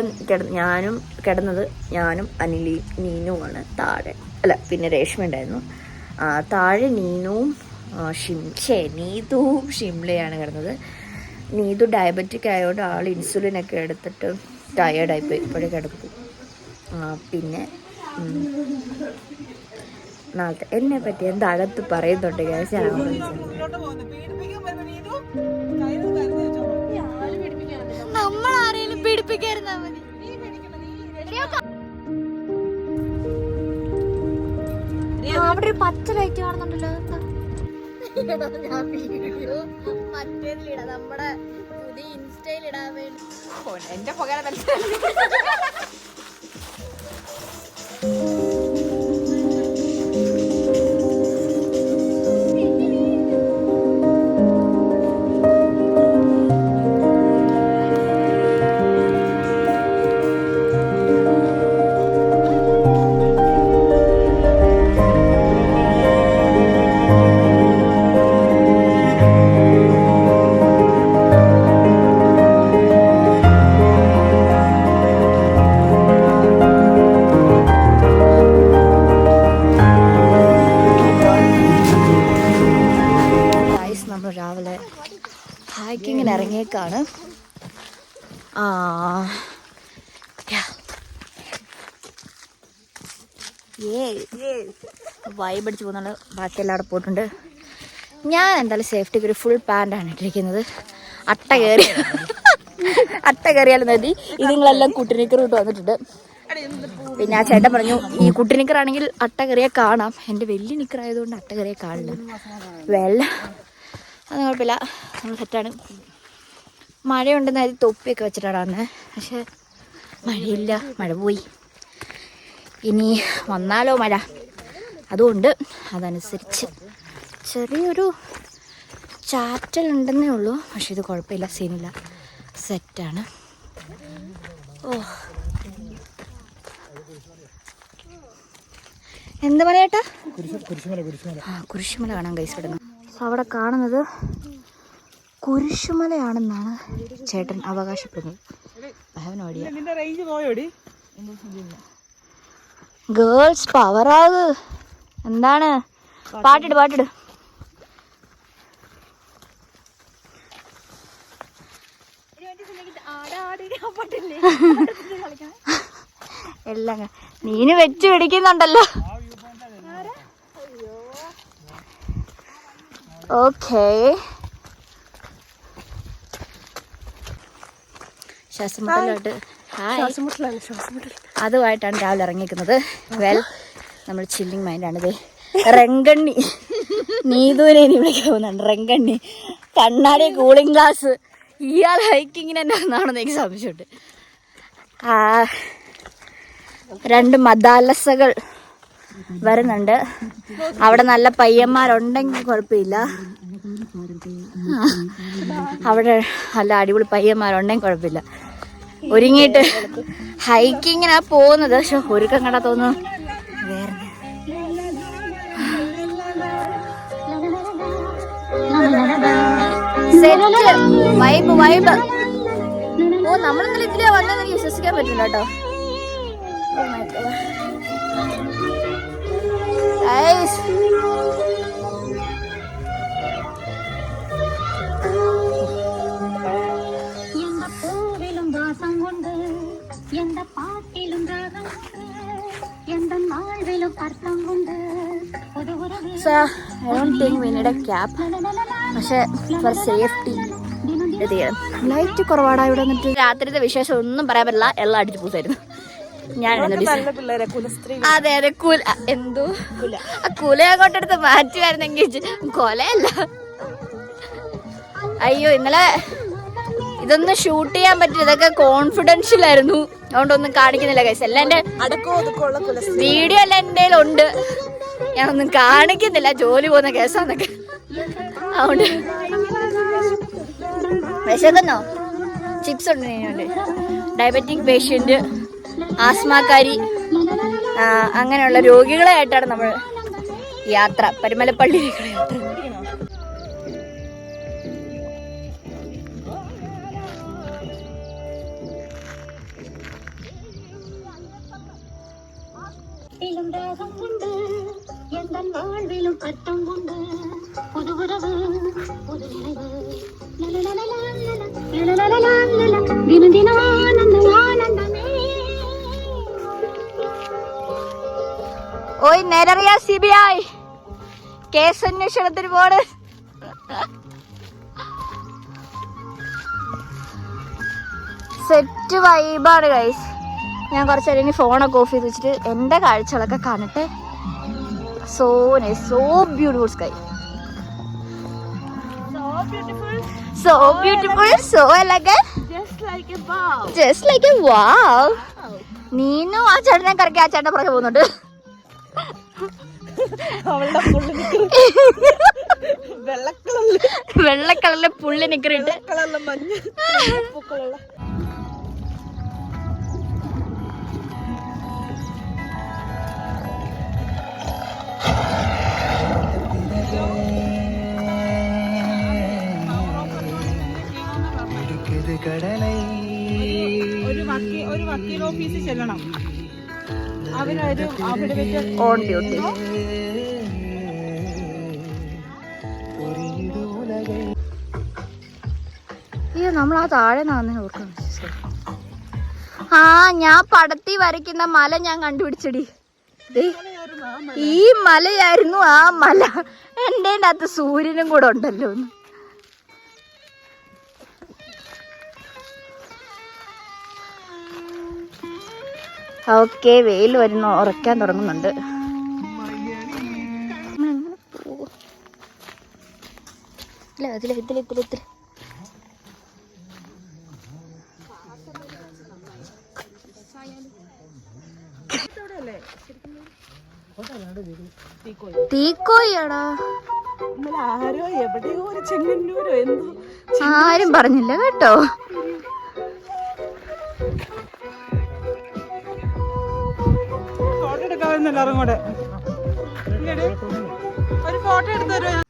ഞാനും അനിലയും നീനുമാണ് താഴെ. അല്ല, പിന്നെ രേഷ്മ ഉണ്ടായിരുന്നു താഴെ. നീനുവും നീതുവും ഷിംലയാണ് കിടന്നത്. നീതു ഡയബറ്റിക് ആയതുകൊണ്ട് ആൾ ഇൻസുലിനൊക്കെ എടുത്തിട്ട് ടയേർഡായിപ്പോയി, ഇപ്പോഴേ കിടക്കും. പിന്നെ നാളത്തെ എന്നെ പറ്റി എന്താ അകത്ത് പറയുന്നുണ്ട് ഗൈസ്. നമ്മളാരേലും പീഡിപ്പിക്കായിരുന്നാ മതി. അവിടെ ഒരു പച്ച ലൈറ്റ് കാണുന്നുണ്ടല്ലോ. ഞാൻ വീഡിയോ മറ്റേതിലിടാം, നമ്മുടെ പുതിയ ഇൻസ്റ്റയിലിടാൻ വേണ്ടി. എന്റെ പുകഴ രാവിലെ ഹൈക്കിങ്ങിന് ഇറങ്ങിയേക്കാണ്. വൈബ് അടിച്ച് പോകുന്നുണ്ട്. ബാക്കി എല്ലാവരും പോയിട്ടുണ്ട്. ഞാൻ എന്തായാലും സേഫ്റ്റിക്ക് ഒരു ഫുൾ പാൻ്റാണ് ഇട്ടിരിക്കുന്നത്. അട്ട കയറിയാലും മതി. ഇതിങ്ങളെല്ലാം കുട്ടിനിക്കർ വന്നിട്ടുണ്ട്. പിന്നെ ആ ചേട്ടൻ പറഞ്ഞു ഈ കുട്ടി നിക്കറാണെങ്കിൽ അട്ട കയറിയാൽ കാണാം. എൻ്റെ വലിയ നിക്കറായതുകൊണ്ട് അട്ട കയറിയാൽ കാണില്ല. അത് കുഴപ്പമില്ല, നമ്മൾ സെറ്റാണ്. മഴയുണ്ടെന്ന് അത് തൊപ്പിയൊക്കെ വെച്ചിട്ടാണ് വന്നത്. പക്ഷെ മഴയില്ല, മഴ പോയി. ഇനി വന്നാലോ മഴ, അതുകൊണ്ട് അതനുസരിച്ച് ചെറിയൊരു ചാറ്റലുണ്ടെന്നേ ഉള്ളൂ. പക്ഷെ ഇത് കുഴപ്പമില്ല, സീനില്ല, സെറ്റാണ്. എന്താ പറയാട്ടാ, കുരിശുമല കാണാൻ കൈസ് കിടന്നു. അവിടെ കാണുന്നത് കുരിശുമലയാണെന്നാണ് ചേട്ടൻ അവകാശപ്പെടുന്നത്. ഗേൾസ് പവറാവ്. എന്താണ് പാട്ടിട് എല്ലാം നീന് വെച്ച് പിടിക്കുന്നുണ്ടല്ലോ. ഓക്കേ, ശ്വാസമുട്ടലോട്ട് അതുമായിട്ടാണ് രാവിലെ ഇറങ്ങിയിരിക്കുന്നത്. നമ്മൾ ചില്ലിങ് മൈൻഡാണിത്. റെങ്കണ്ണി നീതുവിനെ ഇനി വിളിക്കാൻ പോകുന്നുണ്ട്. റെങ്കണ്ണി കണ്ണാടി കൂളിംഗ് ഗ്ലാസ്. ഇയാൾ ഹൈക്കിങ്ങിന് തന്നെ ഒന്നാണെന്ന് എനിക്ക് സംശയമുണ്ട്. 2 മദാലസകൾ വരുന്നുണ്ട്. അവിടെ നല്ല പയ്യന്മാരുണ്ടെങ്കിൽ കുഴപ്പമില്ല. അവിടെ നല്ല അടിപൊളി പയ്യന്മാരുണ്ടെങ്കിൽ കുഴപ്പമില്ല. ഒരുങ്ങിയിട്ട് ഹൈക്കിങ്ങിനാ പോകുന്നത്. പക്ഷെ ഒരുക്കം കണ്ടാ തോന്നുന്നു വേറെ വൈബ് വൈബ്. ഓ, നമ്മളെന്തായാലും ഇതിലേ വന്നെന്ന് എനിക്ക് വിശ്വസിക്കാൻ പറ്റില്ല കേട്ടോ. So, I don't think we need a cap. പക്ഷെ ഫോർ സേഫ്റ്റി ഇത് ചെയ്യണം. ലൈറ്റ് കുറവാടാ ഇവിടെ വന്നിട്ട്. രാത്രിത്തെ വിശേഷം ഒന്നും പറയാൻ പറ്റില്ല. എല്ലാം അടിച്ചു പൂസായിരുന്നു. ഞാൻ അതെ അതെ എന്തോ കുല അങ്ങോട്ടെടുത്ത് മാറ്റുമായിരുന്നെങ്കിൽ കൊലയല്ല. അയ്യോ, ഇന്നലെ ഇതൊന്നും ഷൂട്ട് ചെയ്യാൻ പറ്റില്ല. ഇതൊക്കെ കോൺഫിഡൻഷ്യൽ ആയിരുന്നു. അതുകൊണ്ടൊന്നും കാണിക്കുന്നില്ല ഗൈസ്. എല്ലാം എന്റെ വീഡിയോ എല്ലാം എന്റെ ഉണ്ട്. ഞാനൊന്നും കാണിക്കുന്നില്ല. ജോലി പോകുന്ന കേസാന്നൊക്കെ. അതുകൊണ്ട് വിശക്കുന്നോ? ചിപ്സ് ഉണ്ട്. ഇതിനുണ്ട് ഡയബറ്റിക് പേഷ്യന്റ്, ആസ്മാക്കാരി, അങ്ങനെയുള്ള രോഗികളായിട്ടാണ് നമ്മൾ യാത്ര. പരുമലപ്പള്ളിയിലേക്കുള്ള യാത്ര. ഓയ് നേരറിയ CBI കേസ് അന്വേഷണത്തിന് പോണ്. സെറ്റ് വൈബാണ് ഗൈസ്. ഞാൻ കുറച്ചേരം ഇനി ഫോണൊക്കെ ഓഫ് ചെയ്ത് വെച്ചിട്ട് എൻ്റെ കാഴ്ചകളൊക്കെ കാണട്ടെ. So nice, so beautiful sky, so beautiful, so elegant, just like a wow. നീനും ആ ചേട്ടനെ കറക്കി ആ ചേട്ടനെ പുറകെ പോകുന്നുണ്ട്. വെള്ളക്കളറിലെ പുള്ളി നിക്കറിട്ട് ഒരു വക്കീൽ ഓഫീസിൽ ചെല്ലണം. അവരൊരു ഓൺ ഡ്യൂട്ടി. അയ്യോ, നമ്മൾ ആ താഴെ നാന്നെ ഓർക്കണം. ഞാൻ പടത്തി വരയ്ക്കുന്ന മല ഞാൻ കണ്ടുപിടിച്ചടി. ഈ മലയായിരുന്നു ആ മല. എൻ്റെ അകത്ത് സൂര്യനും കൂടെ ഉണ്ടല്ലോ. ഓക്കെ, വെയിൽ വരുന്നു, ഉറക്കാൻ തുടങ്ങുന്നുണ്ട്. തീക്കോയാടാ, ആരും പറഞ്ഞില്ല കേട്ടോ. എല്ലാരും കൂടെ ഒരു ഫോട്ടോ എടുത്തു തരുമോ?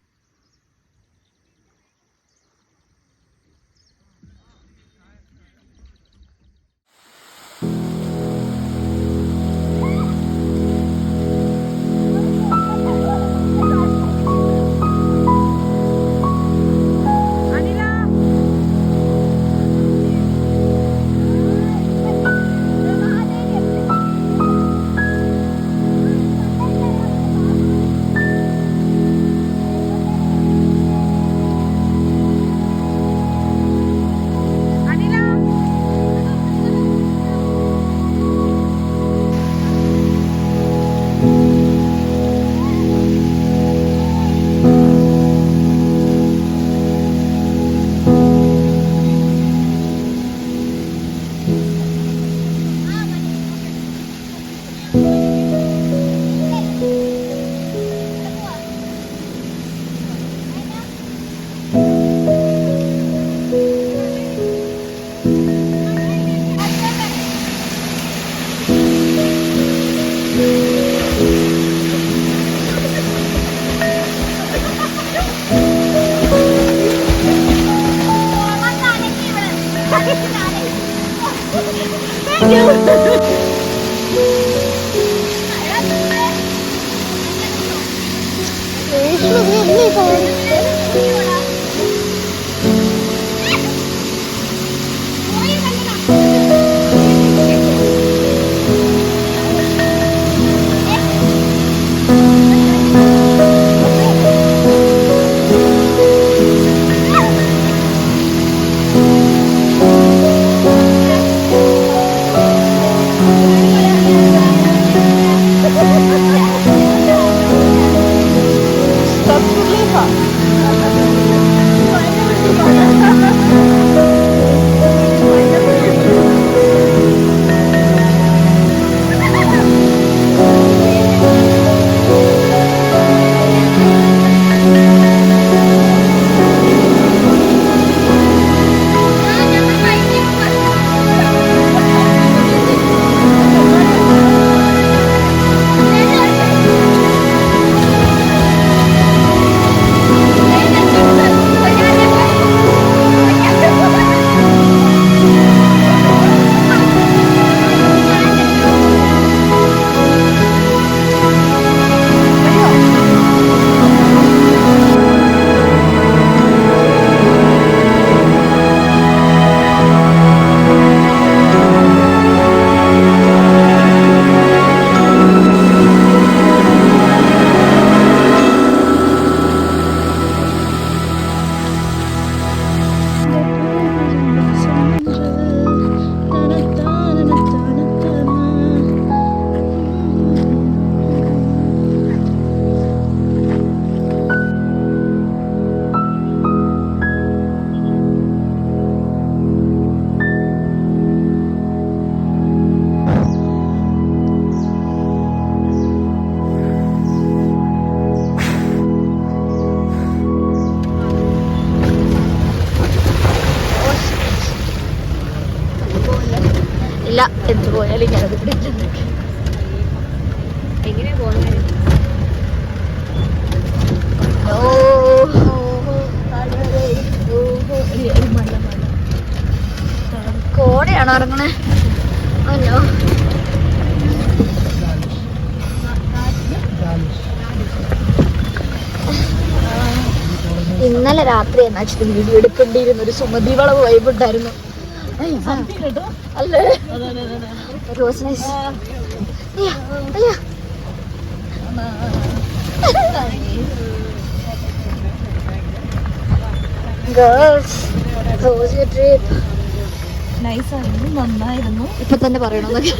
ഇല്ല, എന്ത് പോയാലും ഞാനത് പിടിച്ചത്. എങ്ങനെയാ പോകുന്നത്? കോടയാണോ ഇറങ്ങണേ? അല്ലോ, ഇന്നലെ രാത്രി എന്നാ വെച്ചിട്ട് വീഡിയോ എടുക്കേണ്ടിയിരുന്ന ഒരു സുമതി വളവ് വൈബ് ഉണ്ടായിരുന്നു. അല്ലേ? Rose nice. Girls, how was your trip? നൈസായിരുന്നു, നന്നായിരുന്നു. ഇപ്പൊ തന്നെ പറയണമെന്നൊക്കെ.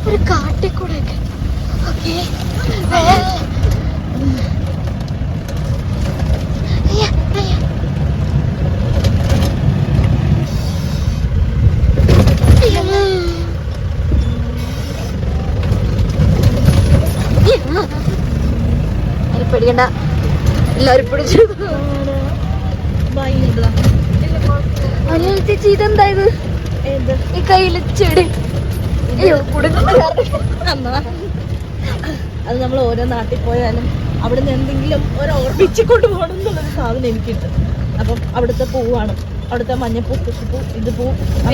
ഒരു കാട്ടിക്കൂടെയൊക്കെ. ഓക്കെ, പേടിക്കണ്ട, എല്ലാരും പിടിച്ചു. ചേച്ചി ഇതെന്താ ഇത്? ഈ കയ്യില് ചെടി. അയ്യോ, അത് നമ്മൾ ഓരോ നാട്ടിൽ പോയാലും അവിടുന്ന് എന്തെങ്കിലും ഒരു ഓർമ്മിച്ച് കൊണ്ട് പോകണം എന്നുള്ളൊരു സാധനം എനിക്കുണ്ട്. അപ്പം അവിടുത്തെ പൂവാണ്, അവിടുത്തെ മഞ്ഞപ്പൂ, കൃഷിപ്പൂ, ഇത് പൂ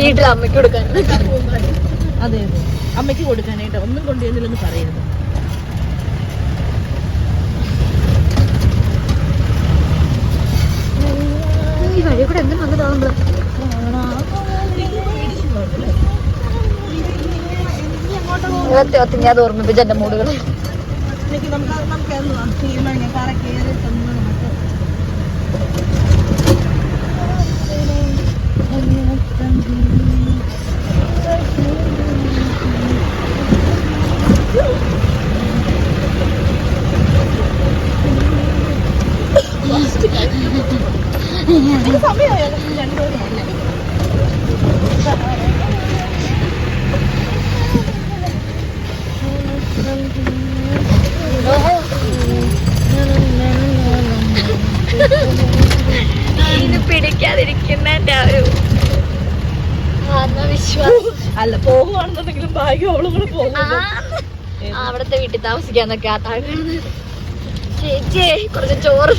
വീട്ടിൽ അമ്മയ്ക്ക് കൊടുക്കാൻ. അതെ അതെ, അമ്മയ്ക്ക് കൊടുക്കാനായിട്ട്. ഒന്നും കൊണ്ടുവന്നില്ലെന്ന് പറയരുത്. ഈ വഴി കൂടെ എന്തും വന്നതാവുമ്പോ ഞാൻ ഓർമ്മിപ്പിച്ച എന്റെ മൂടുകൾ. ഇതിന് പിടിക്കാതിരിക്കുന്ന ഒരു ആത്മവിശ്വാസം. അല്ല, പോകുവാണെന്നുണ്ടെങ്കിലും ഭാഗ്യം അവളും കൂടെ പോകും. അവിടത്തെ വീട്ടിൽ താമസിക്കാന്നൊക്കെ ആ താഴെ ചേച്ചി കുറച്ച് ചോറ്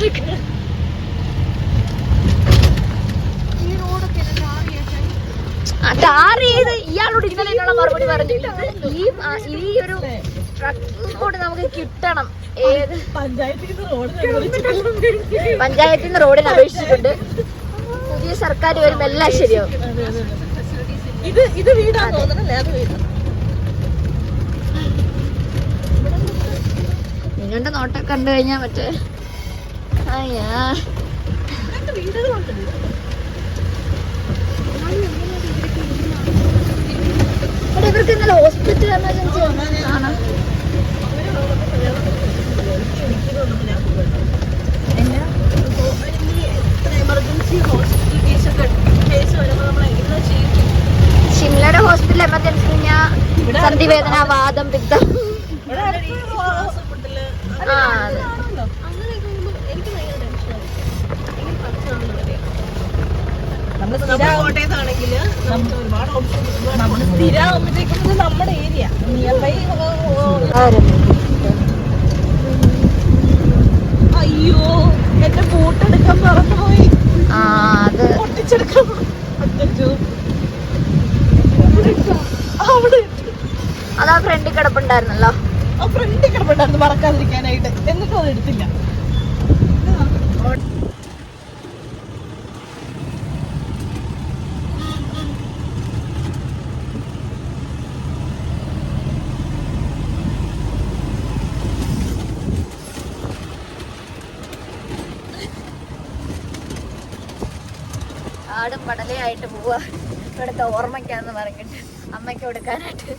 ടാർ ചെയ്ത് ഇയാളോട് ഇന്നലെ എന്നുള്ള മറുപടി പറഞ്ഞു. ഈ ഒരു ട്രക്കിംഗ് കൂടെ നമുക്ക് കിട്ടണം. ഏത് പഞ്ചായത്തിൽ നിന്ന് റോഡിന് അപേക്ഷിച്ചിട്ടുണ്ട്. പുതിയ സർക്കാർ വരുമ്പോ എല്ലാം ശരിയാവും. ഇത് വീടാന്ന് തോന്നണല്ലേ? അത് വീട്. നിങ്ങളുടെ നോട്ടം കണ്ടു കഴിഞ്ഞാ മറ്റേ അയ്യാ ഇവർക്ക് ഇന്നലെ ഹോസ്പിറ്റൽ എമർജൻസി ആണ്. ഷിംലയുടെ ഹോസ്പിറ്റൽ എമർജൻസി ഞാൻ സന്ധിവേദന, വാദം, പിത്തം. കോട്ടയത്താണെങ്കിൽ നമുക്ക് ഒരുപാട് ഓപ്ഷൻ. നമ്മൾ സ്ഥിരമാകുമ്പോഴത്തേക്കും നമ്മുടെ ഏരിയ നിയർ ബൈ. അയ്യോ എന്റെ ബൂട്ടെടുക്കാൻ മറന്നുപോയി. അത് പൊട്ടിച്ചെടുക്കാൻ അതാ ഫ്രണ്ടിൽ കിടപ്പുണ്ടായിരുന്നല്ലോ. ആ ഫ്രണ്ടിൽ കിടപ്പുണ്ടായിരുന്നു മറക്കാതിരിക്കാനായിട്ട്. എന്നിട്ടും അത് എടുത്തില്ല. ആടും പടലയായിട്ട് പോവാ. ഇവിടുത്തെ ഓർമ്മയ്ക്കാന്ന് പറഞ്ഞിട്ട് അമ്മയ്ക്ക് കൊടുക്കാനായിട്ട്.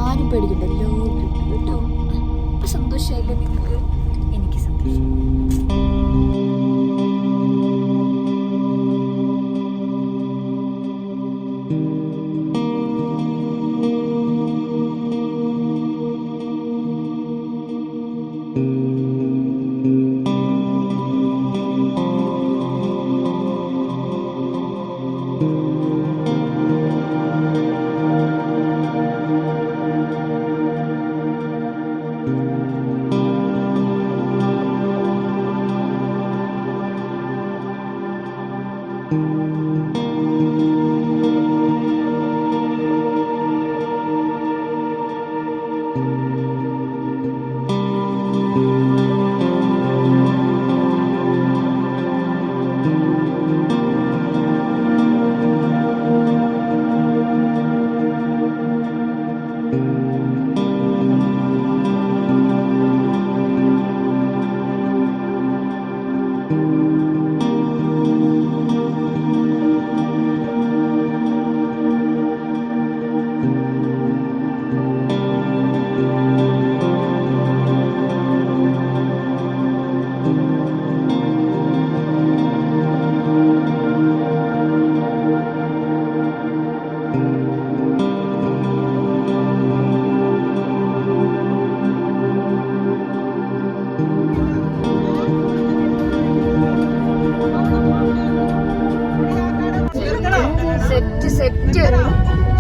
ആരും പേടിക്കണ്ടല്ലോ കേട്ടോ. ഇപ്പൊ സന്തോഷമായില്ലേ നിങ്ങൾക്ക്? എനിക്ക് സന്തോഷം.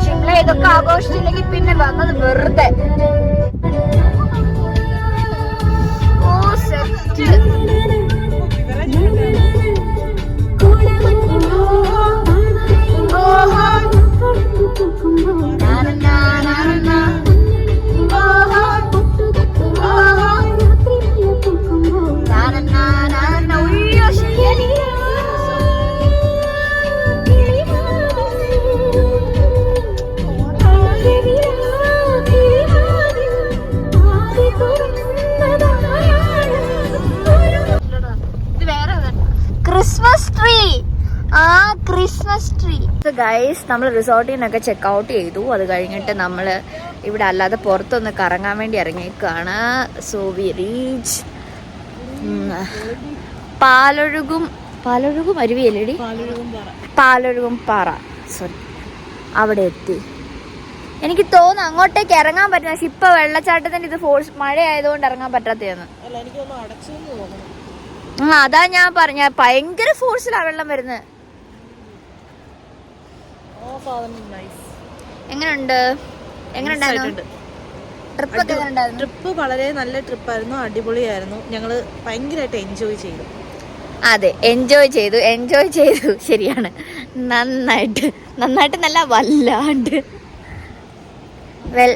ഷിംല ഇതൊക്കെ ആഘോഷിച്ചില്ലെങ്കിൽ പിന്നെ വന്നത് വെറുതെ. ഓ set. Christmas tree. Christmas tree. Guys നമ്മൾ റിസോർട്ടിൽ നിന്നൊക്കെ ചെക്ക് ഔട്ട് ചെയ്തു. അത് കഴിഞ്ഞിട്ട് നമ്മൾ ഇവിടെ അല്ലാതെ പുറത്തൊന്ന് കറങ്ങാൻ വേണ്ടി ഇറങ്ങിയേക്കാണ്. സോ വി റീച്ച് പാലൊഴുകും അരുവിയല്ലേടി, പാലൊഴുകും പാറ. സോറി, അവിടെ എത്തി. എനിക്ക് തോന്നുന്നു അങ്ങോട്ടേക്ക് ഇറങ്ങാൻ പറ്റുന്ന, പക്ഷെ ഇപ്പൊ വെള്ളച്ചാട്ടത്തിന്റെ ഇത് ഫോഴ്സ് മഴ ആയതുകൊണ്ട് ഇറങ്ങാൻ പറ്റാത്തതാണ്. അതാ ഞാൻ പറഞ്ഞ ഭയങ്കര ഫോഴ്സിലാ വെള്ളം വരുന്നത്. എങ്ങനെയുണ്ട്? എങ്ങനെ ഉണ്ടായിരുന്നു ട്രിപ്പൊക്കെ? എങ്ങനെ ഉണ്ടായിരുന്നു? ട്രിപ്പ് വളരെ നല്ല ട്രിപ്പായിരുന്നു, അടിപൊളിയായിരുന്നു. ഞങ്ങള് ഭയങ്കരമായിട്ട് എൻജോയ് ചെയ്തു. അതെ, എൻജോയ് ചെയ്തു. ശരിയാണ്, നന്നായിട്ട് നല്ല വല്ലാണ്ട്. വെൽ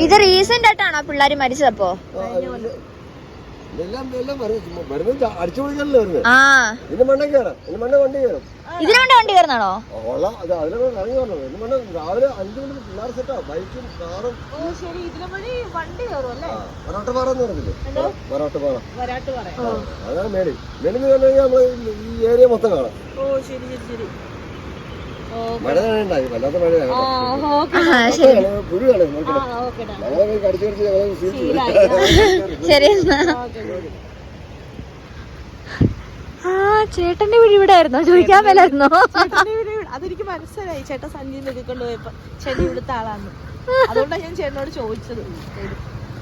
ഇത് റീസെന്റ് ആയിട്ടാണോ പിള്ളേര് മരിച്ചതപ്പോ? ആ, ഇതിനുകൊണ്ട് വണ്ടി കയറുന്നാണോ? രാവിലെ 5 മണിക്ക് പിള്ളേർ സെറ്റാ ബൈക്കും കാറും. അതാണ് മേളി നമ്മള് ഈ ഏരിയ മൊത്തം കാണാം. മഴ ഉണ്ടായി, വല്ലാത്ത മഴയാണ്. പുഴുവാണ് ഞങ്ങളെ കടിച്ചു ശരി. ആ, ചേട്ടന്റെ വീട് ഇവിടെ ആയിരുന്നോ? ചോദിക്കാൻ മേലായിരുന്നോ? അതെനിക്ക് മനസ്സിലായി, ചേട്ടൻ സഞ്ജി കൊണ്ടുപോയപ്പോ ചേട്ടൻ ഇവിടുത്തെ ആളാന്ന്. അതുകൊണ്ടാണ് ഞാൻ ചേട്ടനോട് ചോദിച്ചത്.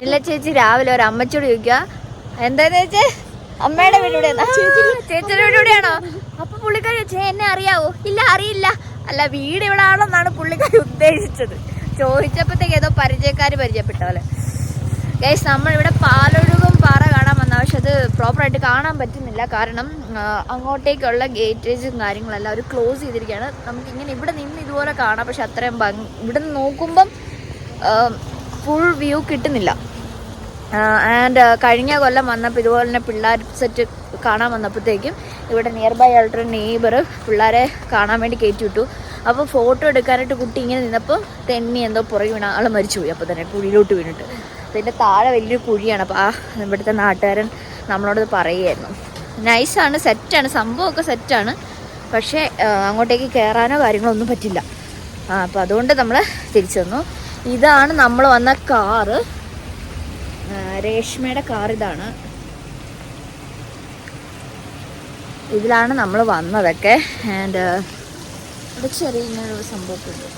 ഇല്ല ചേച്ചി, രാവിലെ ഒരു അമ്മച്ചോട് ചോദിക്കുക എന്താന്ന് വെച്ചേ അമ്മയുടെ വീട് ഇവിടെ, ചേച്ചിയുടെ വീട് ഇവിടെയാണോ? അപ്പൊ പുള്ളിക്കാരി വെച്ചേ എന്നെ അറിയാവോ? ഇല്ല, അറിയില്ല. അല്ല, വീട് ഇവിടെ ആണെന്നാണ് പുള്ളിക്കാരി ഉദ്ദേശിച്ചത്. ചോദിച്ചപ്പോഴത്തേക്ക് ഏതോ പരിചയപ്പെട്ട പോലെ. ഗൈസ്, നമ്മളിവിടെ പാലൊഴുകും പാറ കാണാൻ വന്ന, പക്ഷെ അത് പ്രോപ്പറായിട്ട് കാണാൻ പറ്റുന്നില്ല. കാരണം അങ്ങോട്ടേക്കുള്ള ഗേറ്റേജും കാര്യങ്ങളെല്ലാം അവർ ക്ലോസ് ചെയ്തിരിക്കുകയാണ്. നമുക്കിങ്ങനെ ഇവിടെ നിന്ന് ഇതുപോലെ കാണാം, പക്ഷെ അത്രയും ഇവിടെ നിന്ന് നോക്കുമ്പം ഫുൾ വ്യൂ കിട്ടുന്നില്ല. ആൻഡ് കഴിഞ്ഞ കൊല്ലം വന്നപ്പോൾ ഇതുപോലെ തന്നെ പിള്ളേർ സെറ്റ് കാണാൻ വന്നപ്പോഴത്തേക്കും ഇവിടെ നിയർ ബൈ ആയിട്ടൊരു നെയ്ബർ പിള്ളേരെ കാണാൻ വേണ്ടി കയറ്റി വിട്ടു. അപ്പോൾ ഫോട്ടോ എടുക്കാനായിട്ട് കുട്ടി ഇങ്ങനെ നിന്നപ്പോൾ തെന്നി എന്തോ പുറകെ വീണ ആൾ മരിച്ചുപോയി. അപ്പോൾ തന്നെ കുഴിയിലോട്ട് വീണിട്ട്. അതിൻ്റെ താഴെ വലിയൊരു കുഴിയാണ്. അപ്പോൾ ഇവിടുത്തെ നാട്ടുകാരൻ നമ്മളോട് പറയുമായിരുന്നു. നൈസാണ്, സെറ്റാണ്, സംഭവമൊക്കെ സെറ്റാണ്. പക്ഷേ അങ്ങോട്ടേക്ക് കയറാനോ കാര്യങ്ങളോ ഒന്നും പറ്റില്ല. അപ്പോൾ അതുകൊണ്ട് നമ്മൾ തിരിച്ചു വന്നു. ഇതാണ് നമ്മൾ വന്ന കാറ്, രേഷ്മയുടെ കാർ ഇതാണ്. ഇതിലാണ് നമ്മൾ വന്നതൊക്കെ. ആൻഡ് ഇവിടെ ചെറിയ ഇങ്ങനൊരു സംഭവമൊക്കെ ഉണ്ട്.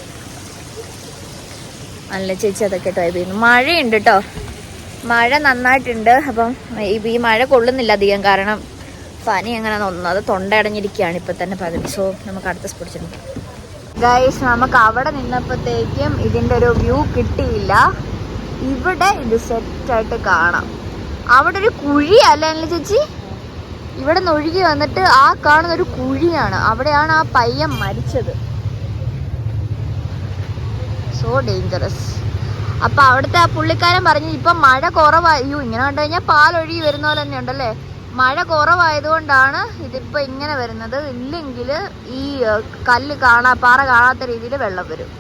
നല്ല ചേച്ചി അതൊക്കെ ട്രൈ ചെയ്യുന്നു. മഴയുണ്ട് കേട്ടോ, മഴ നന്നായിട്ടുണ്ട്. അപ്പം ഈ മഴ കൊള്ളുന്നില്ല അധികം, കാരണം പനി അങ്ങനെ ഒന്നും, അത് തൊണ്ടയടഞ്ഞിരിക്കുകയാണ് ഇപ്പം തന്നെ പകുതി. സോ നമുക്ക് അടുത്ത സ്പോർട്സിന് ഗൈസ്. നമുക്ക് അവിടെ നിന്നപ്പോഴത്തേക്കും ഇതിൻ്റെ ഒരു വ്യൂ കിട്ടിയില്ല. ഇവിടെ ഇത് സെറ്റായിട്ട് കാണാം. അവിടെ ഒരു കുഴിയല്ലേ ചേച്ചി? ഇവിടെ നിന്ന് ഒഴുകി വന്നിട്ട് ആ കാണുന്ന ഒരു കുഴിയാണ്. അവിടെയാണ് ആ പയ്യൻ മരിച്ചത്. So dangerous. അപ്പം അവിടുത്തെ ആ പുള്ളിക്കാരൻ പറഞ്ഞു ഇപ്പം മഴ കുറവായി. ഇങ്ങനെ കണ്ടു കഴിഞ്ഞാൽ പാലൊഴുകി വരുന്ന പോലെ തന്നെ ഉണ്ടല്ലേ. മഴ കുറവായതുകൊണ്ടാണ് ഇതിപ്പോൾ ഇങ്ങനെ വരുന്നത്. ഇല്ലെങ്കിൽ ഈ പാറ കാണാത്ത രീതിയിൽ വെള്ളം വരും.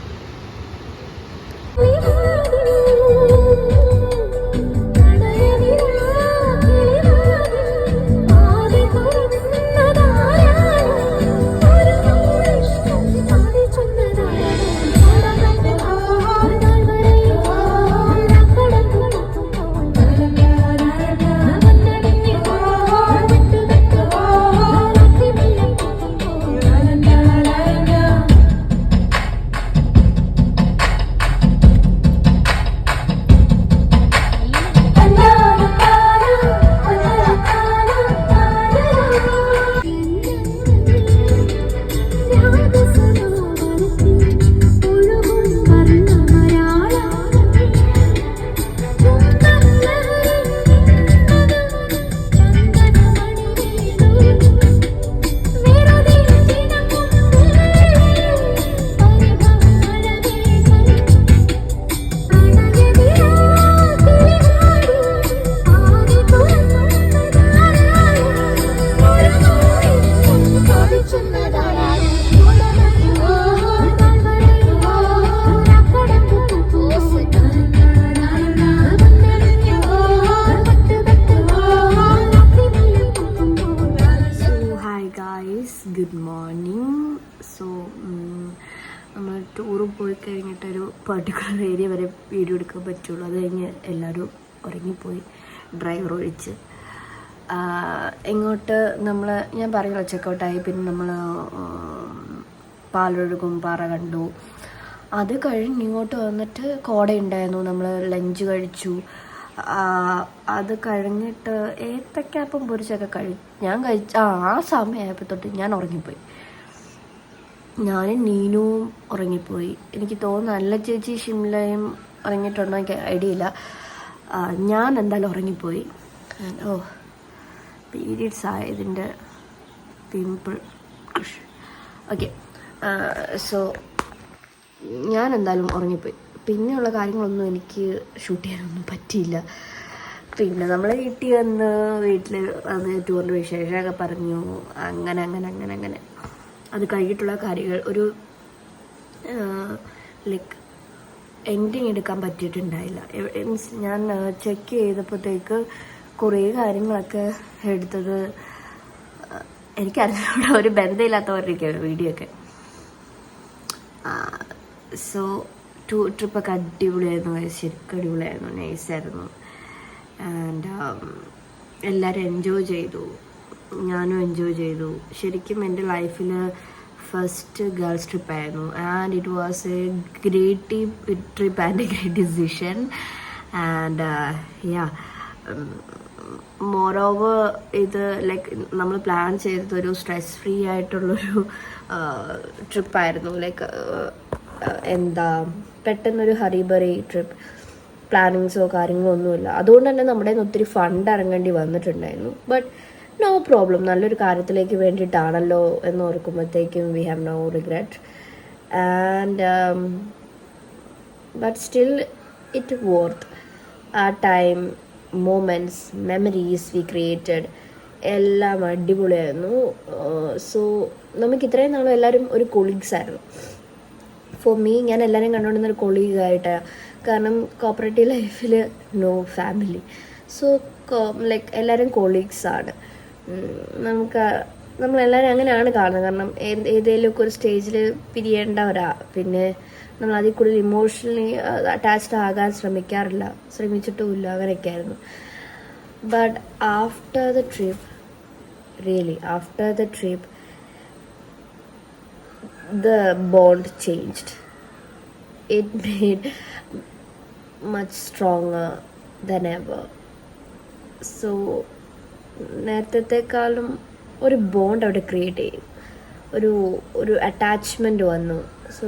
Good morning. സോ നമ്മൾ ടൂറ് പോയി കഴിഞ്ഞിട്ടൊരു പർട്ടിക്കുലർ ഏരിയ വരെ വീഡിയോ എടുക്കാൻ പറ്റുള്ളൂ. അത് കഴിഞ്ഞ് എല്ലാവരും ഉറങ്ങിപ്പോയി, ഡ്രൈവർ ഒഴിച്ച്. ഇങ്ങോട്ട് ഞാൻ പറയുമല്ലോ ചെക്കൗട്ടായി. പിന്നെ നമ്മൾ പാലൊഴുകും പാറ കണ്ടു. അത് കഴിഞ്ഞ് ഇങ്ങോട്ട് വന്നിട്ട് കോട ഉണ്ടായിരുന്നു. നമ്മൾ ലഞ്ച് കഴിച്ചു. അത് കഴിഞ്ഞിട്ട് ഏത്തക്കാപ്പം പൊരിച്ചൊക്കെ ഞാൻ ആ സമയമായപ്പോൾ തൊട്ട് ഞാൻ ഉറങ്ങിപ്പോയി. ഞാനും നീനുവും ഉറങ്ങിപ്പോയി. എനിക്ക് തോന്നുന്നു നല്ല ചേച്ചി ഷിംലയും ഉറങ്ങിയിട്ടുണ്ടോ എനിക്ക് ഐഡിയ ഇല്ല. ഞാൻ എന്തായാലും ഉറങ്ങിപ്പോയി. പീരീഡ്സ് ആയതിൻ്റെ പിമ്പിൾ. ഓക്കെ, സോ ഞാൻ എന്തായാലും ഉറങ്ങിപ്പോയി. പിന്നെയുള്ള കാര്യങ്ങളൊന്നും എനിക്ക് ഷൂട്ട് ചെയ്യാനൊന്നും പറ്റിയില്ല. പിന്നെ നമ്മൾ വീട്ടിൽ വന്ന് ടൂറിൻ്റെ വിശേഷമൊക്കെ പറഞ്ഞു. അങ്ങനെ അത് കഴിഞ്ഞിട്ടുള്ള കാര്യങ്ങൾ ഒരു ലൈക്ക് എൻഡിങ് എടുക്കാൻ പറ്റിയിട്ടുണ്ടായില്ല. മീൻസ് ഞാൻ ചെക്ക് ചെയ്തപ്പോഴത്തേക്ക് കുറേ കാര്യങ്ങളൊക്കെ എടുത്തത് എനിക്കറിഞ്ഞൂടെ, ഒരു ബന്ധമില്ലാത്തവരുടെയൊക്കെയാണ് വീഡിയോ ഒക്കെ. സോ ട്രിപ്പൊക്കെ അടിപൊളിയായിരുന്നു, ശരിക്കും അടിപൊളിയായിരുന്നു, നൈസായിരുന്നു. ആൻഡ് എല്ലാവരും എൻജോയ് ചെയ്തു, ഞാനും എൻജോയ് ചെയ്തു. ശരിക്കും എൻ്റെ ലൈഫിൽ ഫസ്റ്റ് ഗേൾസ് ട്രിപ്പായിരുന്നു. And it was a great trip and a great decision. And moreover ഇത് ലൈക്ക് നമ്മൾ പ്ലാൻ ചെയ്തതൊരു സ്ട്രെസ് ഫ്രീ ആയിട്ടുള്ളൊരു ട്രിപ്പായിരുന്നു. ലൈക്ക് പെട്ടെന്നൊരു ഹറിബറി ട്രിപ്പ്, പ്ലാനിങ്സോ കാര്യങ്ങളോ ഒന്നുമില്ല. അതുകൊണ്ട് തന്നെ നമ്മുടെ ഒത്തിരി ഫണ്ട് ഇറങ്ങേണ്ടി വന്നിട്ടുണ്ടായിരുന്നു. ബട്ട് നോ പ്രോബ്ലം, നല്ലൊരു കാര്യത്തിലേക്ക് വേണ്ടിയിട്ടാണല്ലോ എന്ന് ഓർക്കുമ്പോഴത്തേക്കും we have no regret. And but still it worth ആ time, moments, memories we created, എല്ലാം അടിപൊളിയായിരുന്നു. സോ നമുക്ക് ഇത്രയും നാളും എല്ലാവരും ഒരു കൊളീഗ്സ് ആയിരുന്നു. ഫോർ മീ, ഞാൻ എല്ലാവരെയും കണ്ടുകൊണ്ടിരുന്ന ഒരു കൊളീഗായിട്ടാണ്. കാരണം കോപ്പറേറ്റീവ് ലൈഫിൽ നോ ഫാമിലി. സോ ലൈക്ക് എല്ലാവരും കൊളീഗ്സാണ്. നമ്മളെല്ലാവരും അങ്ങനെയാണ് കാണുന്നത്. കാരണം ഏതെങ്കിലുമൊക്കെ ഒരു സ്റ്റേജിൽ പിരിയേണ്ടവരാ. പിന്നെ നമ്മൾ അതിൽ കൂടുതൽ ഇമോഷണലി അറ്റാച്ച്ഡ് ആകാൻ ശ്രമിച്ചിട്ടുമില്ല, അങ്ങനെയൊക്കെ ആയിരുന്നു. But after the trip the bond changed. It made much stronger than ever. So നേരത്തെക്കാളും ഒരു ബോണ്ട് അവിടെ ക്രിയേറ്റ് ചെയ്യും, ഒരു അറ്റാച്ച്മെൻറ്റ് വന്നു. സോ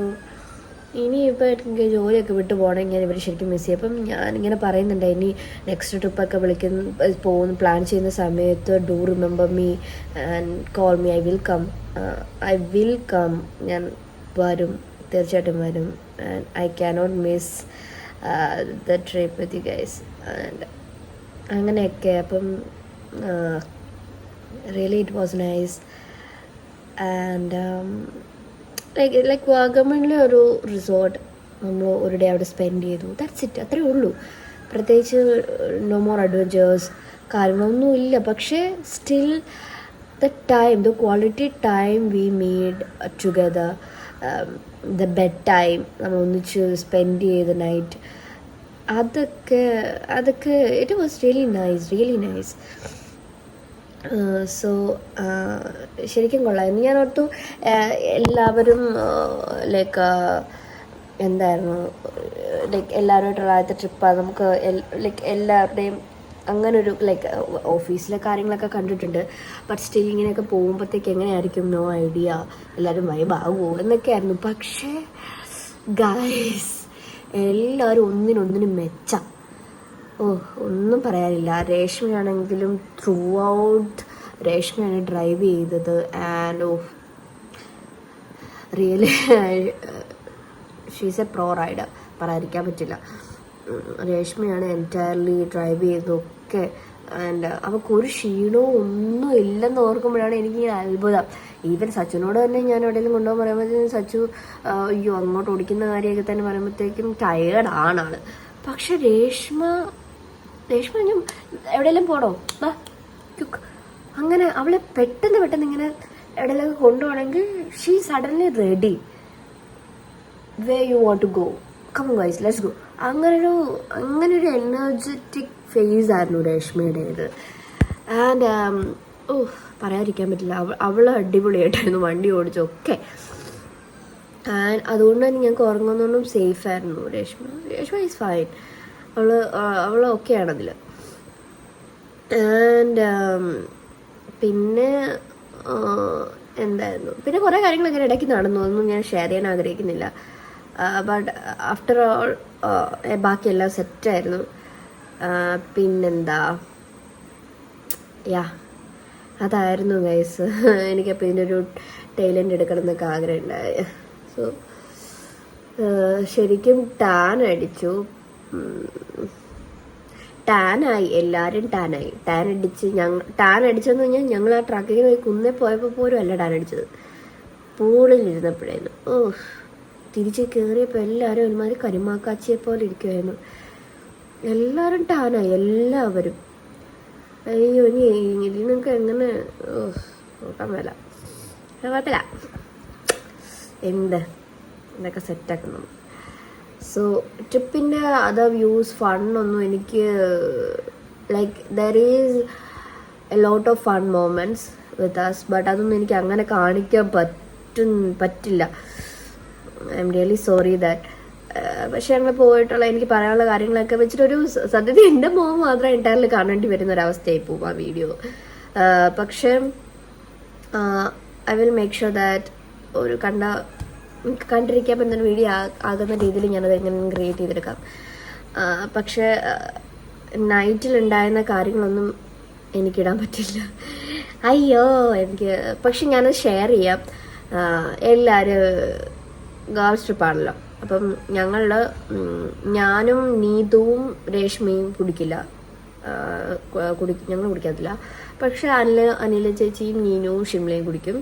ഇനിയിപ്പോൾ എനിക്ക് ജോലിയൊക്കെ വിട്ട് പോകണമെങ്കിൽ ഞാൻ ഇവർ ശരിക്കും മിസ് ചെയ്യും. അപ്പം ഞാനിങ്ങനെ പറയുന്നുണ്ട്, ഇനി നെക്സ്റ്റ് ട്രിപ്പൊക്കെ പ്ലാൻ ചെയ്യുന്ന സമയത്ത് do remember me and call me. I will come. ഞാൻ വരും, തീർച്ചയായിട്ടും വരും. And I cannot miss the trip with you guys. And അങ്ങനെയൊക്കെ. അപ്പം really it was nice. And like വാഗമണിലെ ഒരു റിസോർട്ട് നമ്മൾ ഒരു ഡേ അവിടെ സ്പെൻഡ് ചെയ്തു. ദാറ്റ്സ് ഇറ്റ്, അത്രയേ ഉള്ളൂ. പ്രത്യേകിച്ച് നോ മോർ അഡ്വഞ്ചേഴ്സ് കാര്യങ്ങളൊന്നും ഇല്ല. പക്ഷേ still the quality time we made together, the bed time, നമ്മൾ ഒന്നിച്ച് സ്പെൻഡ് ചെയ്ത നൈറ്റ്, അതൊക്കെ it was really nice. So ശരിക്കും കൊള്ളായിരുന്നു. ഞാൻ ഓർത്തു എല്ലാവരും ലൈക്ക് എല്ലാവരുമായിട്ടുള്ള ആദ്യത്തെ ട്രിപ്പാണ്. നമുക്ക് ലൈക്ക് എല്ലാവരുടെയും അങ്ങനൊരു ലൈക്ക് ഓഫീസിലെ കാര്യങ്ങളൊക്കെ കണ്ടിട്ടുണ്ട്. ബട്ട് സ്റ്റിൽ ഇങ്ങനെയൊക്കെ പോകുമ്പോഴത്തേക്ക് എങ്ങനെയായിരിക്കും, നോ ഐഡിയ. എല്ലാവരും വൈബാകുമോ എന്നൊക്കെയായിരുന്നു. പക്ഷേ ഗൈസ്, എല്ലാവരും ഒന്നിനൊന്നിനും മെച്ചം. ഒന്നും പറയാനില്ല. രേഷ്മയാണെങ്കിലും ത്രൂ ഔട്ട് രേഷ്മയാണ് ഡ്രൈവ് ചെയ്തത്. And really she's A pro rider, പറയാതിരിക്കാൻ പറ്റില്ല. രേഷ്മയാണ് എൻറ്റയർലി ഡ്രൈവ് ചെയ്തതൊക്കെ. ആൻഡ് അവൾക്കൊരു ക്ഷീണവും ഒന്നും ഇല്ലെന്ന് ഓർക്കുമ്പോഴാണ് എനിക്കിങ്ങനെ അത്ഭുതം. ഈവൻ സച്ചുനോട് തന്നെ ഞാൻ എവിടെയെങ്കിലും കൊണ്ടുപോകാൻ പറയുമ്പോഴത്തേക്കും സച്ചു അയ്യോ അങ്ങോട്ട് ഓടിക്കുന്ന കാര്യമൊക്കെ തന്നെ പറയുമ്പോഴത്തേക്കും ടയേർഡാണ് ആൾ. പക്ഷെ രേഷ്മ ഞാൻ എവിടെയെങ്കിലും പോകണോ ബാ ക്യുക്ക്, അങ്ങനെ അവളെ പെട്ടെന്ന് ഇങ്ങനെ എവിടെയെങ്കിലും കൊണ്ടുപോകണമെങ്കിൽ she suddenly ready. Where you want to go, come guys let's go. അങ്ങനൊരു എനർജറ്റിക് ഫേസ് ആയിരുന്നു രേഷ്മയുടേത്. ആൻഡ് പറയാതിരിക്കാൻ പറ്റില്ല, അവൾ അടിപൊളിയായിട്ടായിരുന്നു വണ്ടി ഓടിച്ചൊക്കെ. ആൻഡ് അതുകൊണ്ട് തന്നെ ഞങ്ങൾക്ക് ഉറങ്ങുന്നതുകൊണ്ടും സേഫായിരുന്നു. Reshma is fine. അവൾ ഓക്കെ ആണതിൽ. ആൻഡ് പിന്നെ എന്തായിരുന്നു, പിന്നെ കുറേ കാര്യങ്ങളൊക്കെ ഇടയ്ക്ക് നടന്നു, ഒന്നും ഞാൻ ഷെയർ ചെയ്യാൻ ആഗ്രഹിക്കുന്നില്ല. ബട്ട് ആഫ്റ്റർ ഓൾ ബാക്കിയെല്ലാം സെറ്റായിരുന്നു. പിന്നെന്താ, യാ അതായിരുന്നു ഗൈസ്. എനിക്കപ്പോൾ ഇതിൻ്റെ ഒരു ടൈലൻഡ് എടുക്കണം എന്നൊക്കെ ആഗ്രഹം ഉണ്ടായി. സോ ശരിക്കും ടാൻ അടിച്ചു, ടാനായി, എല്ലാവരും ടാനായി. ടാൻ അടിച്ചെന്ന് പറഞ്ഞാൽ ഞങ്ങൾ ആ ട്രക്കിങ്ങിന് പോയി കുന്നേ പോയപ്പോൾ പോലും അല്ല ടാൻ അടിച്ചത്, പൂളിലിരുന്നപ്പോഴായിരുന്നു. തിരിച്ച് കയറിയപ്പോൾ എല്ലാവരും ഒരുമാതിരി കരിമാക്കാച്ചിയെ പോലെ ഇരിക്കുമായിരുന്നു. എല്ലാവരും ടാനായി, എല്ലാവരും. അയ്യോ ഇനി ഇതിനൊക്കെ എങ്ങനെ നോക്കാൻ മേല, കുഴപ്പമില്ല, ഇതൊക്കെ സെറ്റാക്കണം. സോ ട്രിപ്പിൻ്റെ അതർ വ്യൂസ് ഫണ്ണൊന്നും എനിക്ക് like there is a lot of fun moments with us, but അതൊന്നും എനിക്ക് അങ്ങനെ കാണിക്കാൻ പറ്റില്ല. I'm really sorry that. പക്ഷെ ഞങ്ങൾ പോയിട്ടുള്ള എനിക്ക് പറയാനുള്ള കാര്യങ്ങളൊക്കെ വെച്ചിട്ടൊരു സത്യത്തിൽ എൻ്റെ മോൻ മാത്രം എൻ്റയർലി കാണേണ്ടി വരുന്ന ഒരവസ്ഥയായി പോകും ആ വീഡിയോ. പക്ഷേ I will make sure that ഒരു കണ്ടിരിക്കാൻ പറ്റുന്ന വീഡിയോ ആകുന്ന രീതിയിൽ ഞാനത് എങ്ങനെ ക്രിയേറ്റ് ചെയ്തെടുക്കാം. പക്ഷേ നൈറ്റിലുണ്ടായിരുന്ന കാര്യങ്ങളൊന്നും എനിക്കിടാൻ പറ്റില്ല, അയ്യോ എനിക്ക്. പക്ഷെ ഞാനത് ഷെയർ ചെയ്യാം. എല്ലാവരും ഗേൾസ് ട്രിപ്പാണല്ലോ, അപ്പം ഞാനും നീതുവും രേഷ്മയും കുടിക്കില്ല, ഞങ്ങൾ കുടിക്കത്തില്ല. പക്ഷെ അനില ചേച്ചിയും നീനുവും ഷിംലയും കുടിക്കും.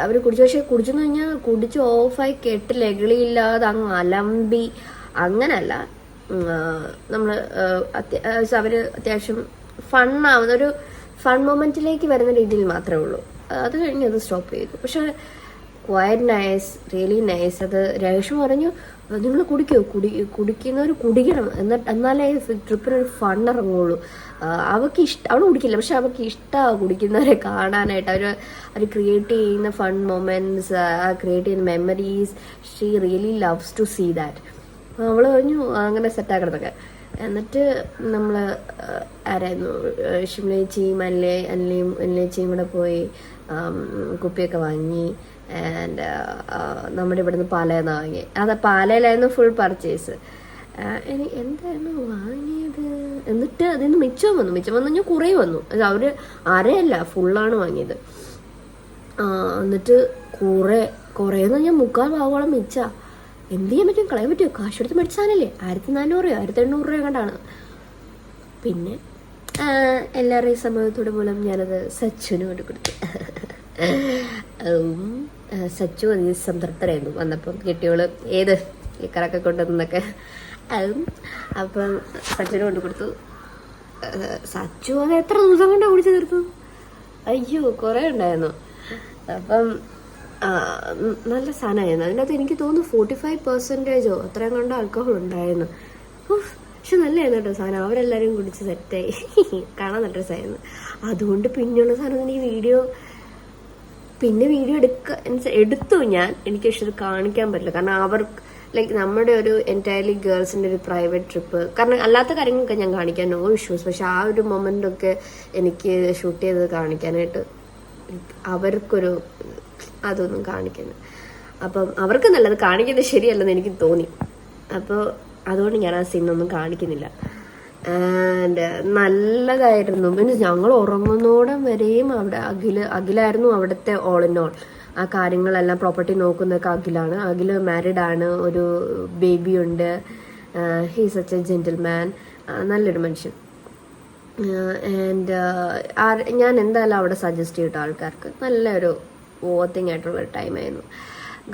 അവർ കുടിച്ചു, പക്ഷെ കുടിച്ചെന്ന് കഴിഞ്ഞാൽ കുടിച്ച് ഓഫായി കെട്ട് ലഹളിയില്ലാതെ അങ്ങ് അലമ്പി അങ്ങനല്ല. നമ്മൾ അവർ അത്യാവശ്യം ഫണ്ണാവുന്ന ഒരു ഫൺ മൊമെന്റിലേക്ക് വരുന്ന രീതിയിൽ മാത്രമേ ഉള്ളൂ. അത് കഴിഞ്ഞ് അത് സ്റ്റോപ്പ് ചെയ്തു. പക്ഷെ ക്വയറ്റ് നൈസ്, റിയലി നൈസ്. അത് രേഷ്മ പറഞ്ഞു, നിങ്ങൾ കുടിക്കുന്നവർ കുടിക്കണം, എന്നാലേ ട്രിപ്പിനൊരു ഫൺ ഇറങ്ങുള്ളൂ. അവൾ കുടിക്കില്ല, പക്ഷെ അവൾക്ക് ഇഷ്ടമാണ് കുടിക്കുന്നവരെ കാണാനായിട്ട്. അവർ ക്രിയേറ്റ് ചെയ്യുന്ന ഫൺ മൊമെന്റ്സ്, ക്രിയേറ്റ് ചെയ്യുന്ന memories, she really loves to see that. അവൾ പറഞ്ഞു അങ്ങനെ സെറ്റാക്കണതൊക്കെ. എന്നിട്ട് നമ്മൾ ആരായിരുന്നു, ഷിംലേച്ചിയും അനിലേച്ചിയും കൂടെ പോയി കുപ്പിയൊക്കെ വാങ്ങി. ആൻഡ് നമ്മുടെ ഇവിടുന്ന് പാലയെന്നാണ് വാങ്ങി. പാലയിലായിരുന്നു ഫുൾ പർച്ചേസ്. എന്തായിരുന്നു വാങ്ങിയത്? എന്നിട്ട് അതിൽ നിന്ന് മിച്ചം വന്നു കഴിഞ്ഞാൽ കുറേ വന്നു. അവർ അരയല്ല, ഫുള്ളാണ് വാങ്ങിയത്. എന്നിട്ട് കുറേന്ന് പറഞ്ഞാൽ 3/4 ഭാഗോളം മിച്ച. എന്ത് ചെയ്യാൻ പറ്റും, കളയാൻ പറ്റുമോ? കാശ് എടുത്ത് മേടിച്ചാലല്ലേ 1400 1800 രൂപ കണ്ടാണ്. പിന്നെ എല്ലാവരുടെയും സമ്മതത്തോടെ മൂലം ഞാനത് സച്ചുവിന് കൊണ്ട് കൊടുത്തു. സച്ചു അതി സംതൃപ്തരായിരുന്നു വന്നപ്പം. കെട്ടിയോള് ഏത് ലിക്കറൊക്കെ കൊണ്ടുവന്നൊക്കെ. അപ്പം സച്ചുവിന് കൊണ്ട് കൊടുത്തു. സച്ചു അത് എത്ര ദിവസം കൊണ്ടാണ് കുടിച്ചു തീർത്തു? അയ്യോ കുറേ ഉണ്ടായിരുന്നു. അപ്പം നല്ല സാധനമായിരുന്നു. അതിൻ്റെ അകത്ത് എനിക്ക് തോന്നുന്നു 45% അത്രയും കണ്ട ആൽക്കഹോൾ ഉണ്ടായിരുന്നു. പക്ഷെ നല്ലതായിരുന്നു കേട്ടോ സാധനം. അവരെല്ലാവരും കുടിച്ച് സെറ്റായി, കാണാൻ നല്ല രസമായിരുന്നു. അതുകൊണ്ട് പിന്നെയുള്ള സാധനം ഈ വീഡിയോ എടുത്തു ഞാൻ. എനിക്ക് പക്ഷെ അത് കാണിക്കാൻ പറ്റില്ല, കാരണം അവർക്ക് ലൈക്ക് നമ്മുടെ ഒരു എൻറ്റയർലി ഗേൾസിൻ്റെ ഒരു പ്രൈവറ്റ് ട്രിപ്പ്. കാരണം അല്ലാത്ത കാര്യങ്ങളൊക്കെ ഞാൻ കാണിക്കാൻ നോ ഇഷ്യൂസ്. പക്ഷെ ആ ഒരു മൊമെൻ്റൊക്കെ എനിക്ക് ഷൂട്ട് ചെയ്തത് കാണിക്കാനായിട്ട് അവർക്കൊരു അതൊന്നും കാണിക്കുന്നത്, അപ്പം അവർക്ക് നല്ലത് കാണിക്കുന്നത് ശരിയല്ലെന്ന് എനിക്ക് തോന്നി. അപ്പോൾ അതുകൊണ്ട് ഞാൻ ആ സീനൊന്നും കാണിക്കുന്നില്ല. ആൻഡ് നല്ലതായിരുന്നു. പിന്നെ ഞങ്ങൾ ഉറങ്ങുന്നോടം വരെയും അവിടെ അഖിലായിരുന്നു അവിടുത്തെ ഓൾ ഇൻ ഓൾ. ആ കാര്യങ്ങളെല്ലാം പ്രോപ്പർട്ടി നോക്കുന്നതൊക്കെ അഖിലാണ്. അഖില് മാരീഡാണ്, ഒരു ബേബിയുണ്ട്. ഹീ സച്ച് എ ജെന്റിൽമാൻ, നല്ലൊരു മനുഷ്യൻ. ആൻഡ് ഞാൻ എന്തായാലും അവിടെ സജസ്റ്റ് ചെയ്തിട്ട് ആൾക്കാർക്ക് നല്ലൊരു വോത്തിങ് ആയിട്ടുള്ളൊരു ടൈമായിരുന്നു.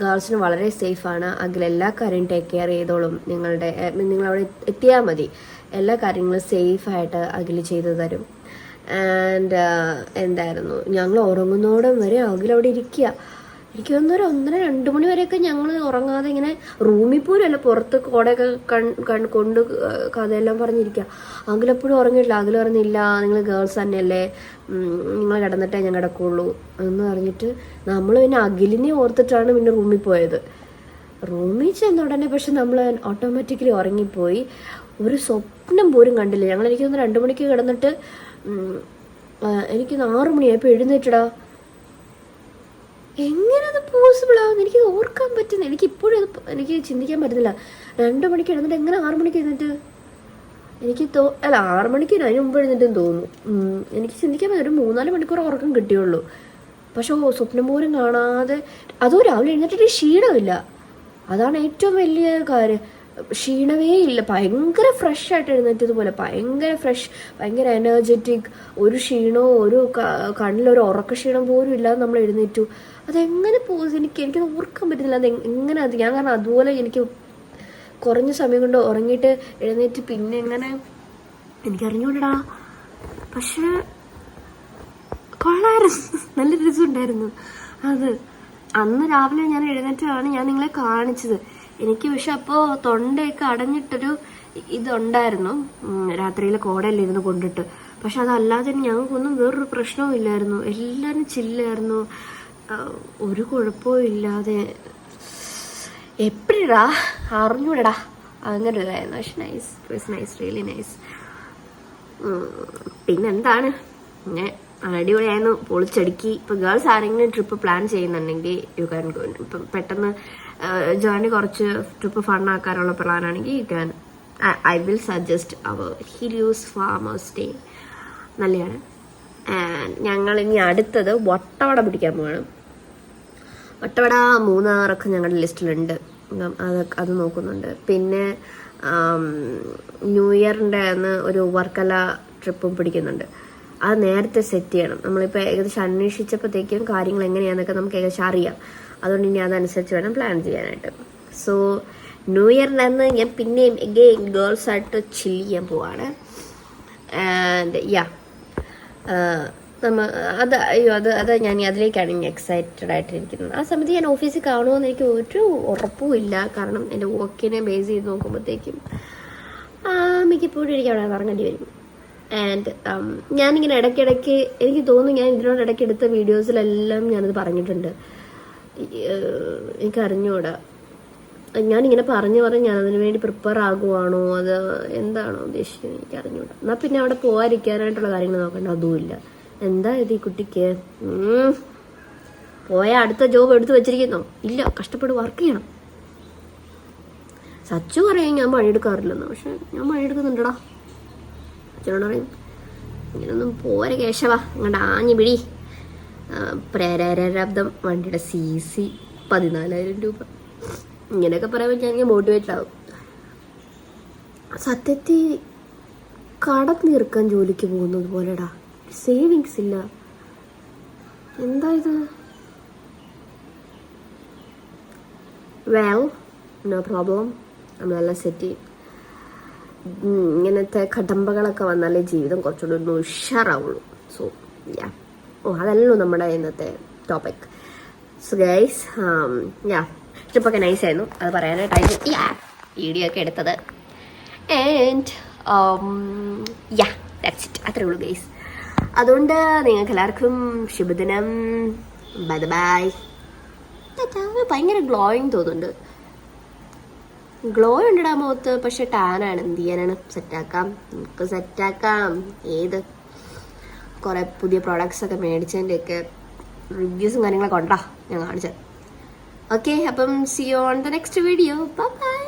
ഗേൾസിന് വളരെ സേഫാണ്. അഖിൽ എല്ലാ കാര്യം ടേക്ക് കെയർ ചെയ്തോളും. നിങ്ങളവിടെ എത്തിയാൽ മതി, എല്ലാ കാര്യങ്ങളും സേഫായിട്ട് അഖിൽ ചെയ്തു തരും. ആൻഡ് എന്തായിരുന്നു, ഞങ്ങൾ ഉറങ്ങുന്നോടം വരെ അഖിൽ അവിടെ ഇരിക്കുക. എനിക്ക് തോന്നുന്നു ഒരു 1:30-2 മണി വരെയൊക്കെ ഞങ്ങൾ ഉറങ്ങാതെ ഇങ്ങനെ റൂമിൽ പോലും അല്ല, പുറത്ത് കോടയൊക്കെ കൊണ്ട് കഥയെല്ലാം പറഞ്ഞിരിക്കുക. അഖിലെപ്പോഴും ഉറങ്ങിയിട്ടില്ല. അഖിൽ പറഞ്ഞില്ല, നിങ്ങൾ ഗേൾസ് തന്നെയല്ലേ, നിങ്ങൾ കിടന്നിട്ടേ ഞാൻ കിടക്കുള്ളൂ എന്ന് പറഞ്ഞിട്ട് നമ്മൾ പിന്നെ അഖിലിനെ ഓർത്തിട്ടാണ് പിന്നെ റൂമിൽ പോയത്. റൂമിൽ ചെന്ന ഉടനെ പക്ഷെ നമ്മൾ ഓട്ടോമാറ്റിക്കലി ഉറങ്ങിപ്പോയി. ഒരു സ്വപ്നം പോലും കണ്ടില്ല ഞങ്ങൾ. എനിക്ക് തോന്നുന്നു 2 മണിക്ക് കിടന്നിട്ട് എനിക്ക് 6 മണിയായപ്പോൾ എഴുന്നേറ്റടാ. എങ്ങനെ അത് പോസിബിൾ ആവുന്നു എനിക്ക് ഓർക്കാൻ പറ്റുന്നു. എനിക്കിപ്പോഴും എനിക്ക് ചിന്തിക്കാൻ പറ്റുന്നില്ല. 2 മണിക്ക് എഴുന്നിട്ട് എങ്ങനെ 6 മണിക്ക് എഴുന്നിട്ട് എനിക്ക് അല്ല 6 മണിക്ക് അതിന് മുമ്പ് എഴുന്നിട്ടെന്ന് തോന്നുന്നു. എനിക്ക് ചിന്തിക്കാൻ പറ്റും. ഒരു 3-4 മണിക്കൂർ ഉറക്കം കിട്ടിയുള്ളൂ. പക്ഷെ സ്വപ്നം പോലും കാണാതെ അതും രാവിലെ എഴുന്നിട്ട് ക്ഷീണമില്ല. അതാണ് ഏറ്റവും വലിയ കാര്യം. ക്ഷീണമേ ഇല്ല. ഭയങ്കര ഫ്രഷ് ആയിട്ട് എഴുന്നേറ്റതുപോലെ, ഭയങ്കര ഫ്രഷ്, ഭയങ്കര എനർജറ്റിക്. ഒരു ക്ഷീണവും ഒരു കണ്ണിലൊരു ഉറക്ക ക്ഷീണം പോലും ഇല്ലാതെ നമ്മൾ എഴുന്നേറ്റു. അതെങ്ങനെ എനിക്കത് ഓർക്കാൻ പറ്റുന്നില്ല. അത് എങ്ങനെ അത് ഞാൻ കാരണം അതുപോലെ എനിക്ക് കുറഞ്ഞ സമയം കൊണ്ട് ഉറങ്ങിയിട്ട് എഴുന്നേറ്റ് പിന്നെ എങ്ങനെ എനിക്കറിഞ്ഞൂടാ. പക്ഷെ കൊള്ളായിരുന്നു, നല്ല രസമുണ്ടായിരുന്നു അത്. അന്ന് രാവിലെ ഞാൻ എഴുന്നേറ്റാണ് ഞാൻ നിങ്ങളെ കാണിച്ചത്. എനിക്ക് പക്ഷെ അപ്പോൾ തൊണ്ടയൊക്കെ അടഞ്ഞിട്ടൊരു ഇതുണ്ടായിരുന്നു രാത്രിയിൽ കോടയിലിരുന്ന് കൊണ്ടിട്ട്. പക്ഷെ അതല്ലാതെ ഞങ്ങൾക്കൊന്നും വേറൊരു പ്രശ്നവും ഇല്ലായിരുന്നു. എല്ലാവരും ചില്ലായിരുന്നു, ഒരു കുഴപ്പവും ഇല്ലാതെ. എപ്പോഴാ അറിഞ്ഞൂടാ അങ്ങനെ ഒരു ഇതായിരുന്നു. പക്ഷെ nice, it was nice, really nice. പിന്നെന്താണ്, അടിപൊളിയായിരുന്നു, പൊളിച്ചടുക്കി. ഇപ്പം ഗേൾസ് ആരെങ്കിലും ട്രിപ്പ് പ്ലാൻ ചെയ്യുന്നുണ്ടെങ്കിൽ യു ക്യാൻ ഗോ. ഇപ്പം പെട്ടെന്ന് ജേർണി കുറച്ച് ട്രിപ്പ് ഫണ്ണാക്കാനുള്ള പ്ലാൻ ആണെങ്കിൽ you can. I will suggest our Hilius farmers stay. നല്ലതാണ്. ഞങ്ങൾ ഇനി അടുത്തത് വട്ടവട പിടിക്കാൻ പോവാണ്. വട്ടവട മൂന്നാറൊക്കെ ഞങ്ങളുടെ ലിസ്റ്റിലുണ്ട്. അത് നോക്കുന്നുണ്ട്. പിന്നെ ന്യൂ ഇയറിൻ്റെ അന്ന് ഒരു വർക്കല ട്രിപ്പും പിടിക്കുന്നുണ്ട്. അത് നേരത്തെ സെറ്റ് ചെയ്യണം. നമ്മളിപ്പോൾ ഏകദേശം അന്വേഷിച്ചപ്പോഴത്തേക്കും കാര്യങ്ങൾ എങ്ങനെയാണെന്നൊക്കെ നമുക്ക് ഏകദേശം അറിയാം. അതുകൊണ്ട് ഇനി അതനുസരിച്ച് വേണം പ്ലാൻ ചെയ്യാനായിട്ട്. സോ ന്യൂ ഇയറിൻ്റെ അന്ന് ഞാൻ പിന്നെയും എഗെയിൻ ഗേൾസായിട്ട് ചില്ല് ചെയ്യാൻ പോവാണ്. ആൻഡ് യാ അത് ഞാൻ അതിലേക്കാണ് ഇനി എക്സൈറ്റഡ് ആയിട്ടിരിക്കുന്നത്. ആ സമയത്ത് ഞാൻ ഓഫീസിൽ കാണുമെന്ന് എനിക്ക് ഒരു ഉറപ്പും ഇല്ല. കാരണം എൻ്റെ വർക്കിനെ ബേസ് ചെയ്ത് നോക്കുമ്പോഴത്തേക്കും മിക്കപ്പോഴും എനിക്ക് അവിടെ ഇറങ്ങേണ്ടി വരും. ആൻഡ് ഞാനിങ്ങനെ ഇടയ്ക്കിടയ്ക്ക് എനിക്ക് തോന്നുന്നു ഞാൻ ഇതിനോട് ഇടയ്ക്ക് എടുത്ത വീഡിയോസിലെല്ലാം ഞാനത് പറഞ്ഞിട്ടുണ്ട്. എനിക്കറിഞ്ഞൂടാ, ഞാനിങ്ങനെ പറഞ്ഞ് ഞാനതിന് വേണ്ടി പ്രിപ്പയർ ആകുവാണോ അത് എന്താണോ ഉദ്ദേശിക്കുന്നത് എനിക്കറിഞ്ഞൂടാ. എന്നാൽ പിന്നെ അവിടെ പോകാതിരിക്കാനായിട്ടുള്ള കാര്യങ്ങൾ നോക്കണ്ട, അതുമില്ല. എന്താ ഇത് ഈ കുട്ടിക്ക്? പോയാൽ അടുത്ത ജോബ് എടുത്ത് വെച്ചിരിക്കുന്നോ? ഇല്ല, കഷ്ടപ്പെട്ട് വർക്ക് ചെയ്യണം. സച്ചു പറയും ഞാൻ പണിയെടുക്കാറില്ലെന്ന്. പക്ഷെ ഞാൻ പണിയെടുക്കുന്നുണ്ടടാ. അച്ഛനോട് പറയും ഇങ്ങനൊന്നും പോരെ കേശവ, അങ്ങോട്ട് ആഞ്ഞു പിടി. പ്രേരാരാബ്ദം വണ്ടിയുടെ CC 14,000 രൂപ. ഇങ്ങനെയൊക്കെ പറയുമ്പോൾ ഞാൻ മോട്ടിവേറ്റഡ് ആവും. സത്യത്തിൽ കടം തീർക്കാൻ ജോലിക്ക് പോകുന്നത് പോലെടാ, സേവിങ്സ് ഇല്ല. എന്താ ഇത്? വെൽ, നോ പ്രോബ്ലം, നമ്മളെല്ലാം സെറ്റ് ചെയ്യും. ഇങ്ങനത്തെ കടമ്പകളൊക്കെ വന്നാലേ ജീവിതം കുറച്ചുകൂടി ഒന്ന് ഉഷാറാവുള്ളൂ. സോ യാ, അതല്ലോ നമ്മുടെ ഇന്നത്തെ ടോപ്പിക്. സോ ഗൈസ്, യാ, ട്രിപ്പൊക്കെ നൈസായിരുന്നു, അത് പറയാനായിട്ടായിരുന്നു വീഡിയോ ഒക്കെ എടുത്തത്. ആൻഡ് യാ, ദാറ്റ്സ് ഇറ്റ്, അത്രേ ഉള്ളൂ ഗൈസ്. അതുകൊണ്ട് നിങ്ങൾക്ക് എല്ലാവർക്കും ശുഭദിനം. Bye bye. ഭയങ്കര ഗ്ലോയിങ് തോന്നുന്നുണ്ട്. ഗ്ലോ ഉണ്ടിടാൻ മുഖത്ത്, പക്ഷെ ടാനാണ്. എന്ത് ചെയ്യാനാണ്? സെറ്റാക്കാം, നമുക്ക് സെറ്റാക്കാം. ഏത് കുറേ പുതിയ പ്രോഡക്ട്സ് ഒക്കെ മേടിച്ചതിൻ്റെയൊക്കെ റിവ്യൂസും കാര്യങ്ങളൊക്കെ ഉണ്ടോ ഞാൻ കാണിച്ചത്. ഓക്കെ, അപ്പം see you on the next video. By.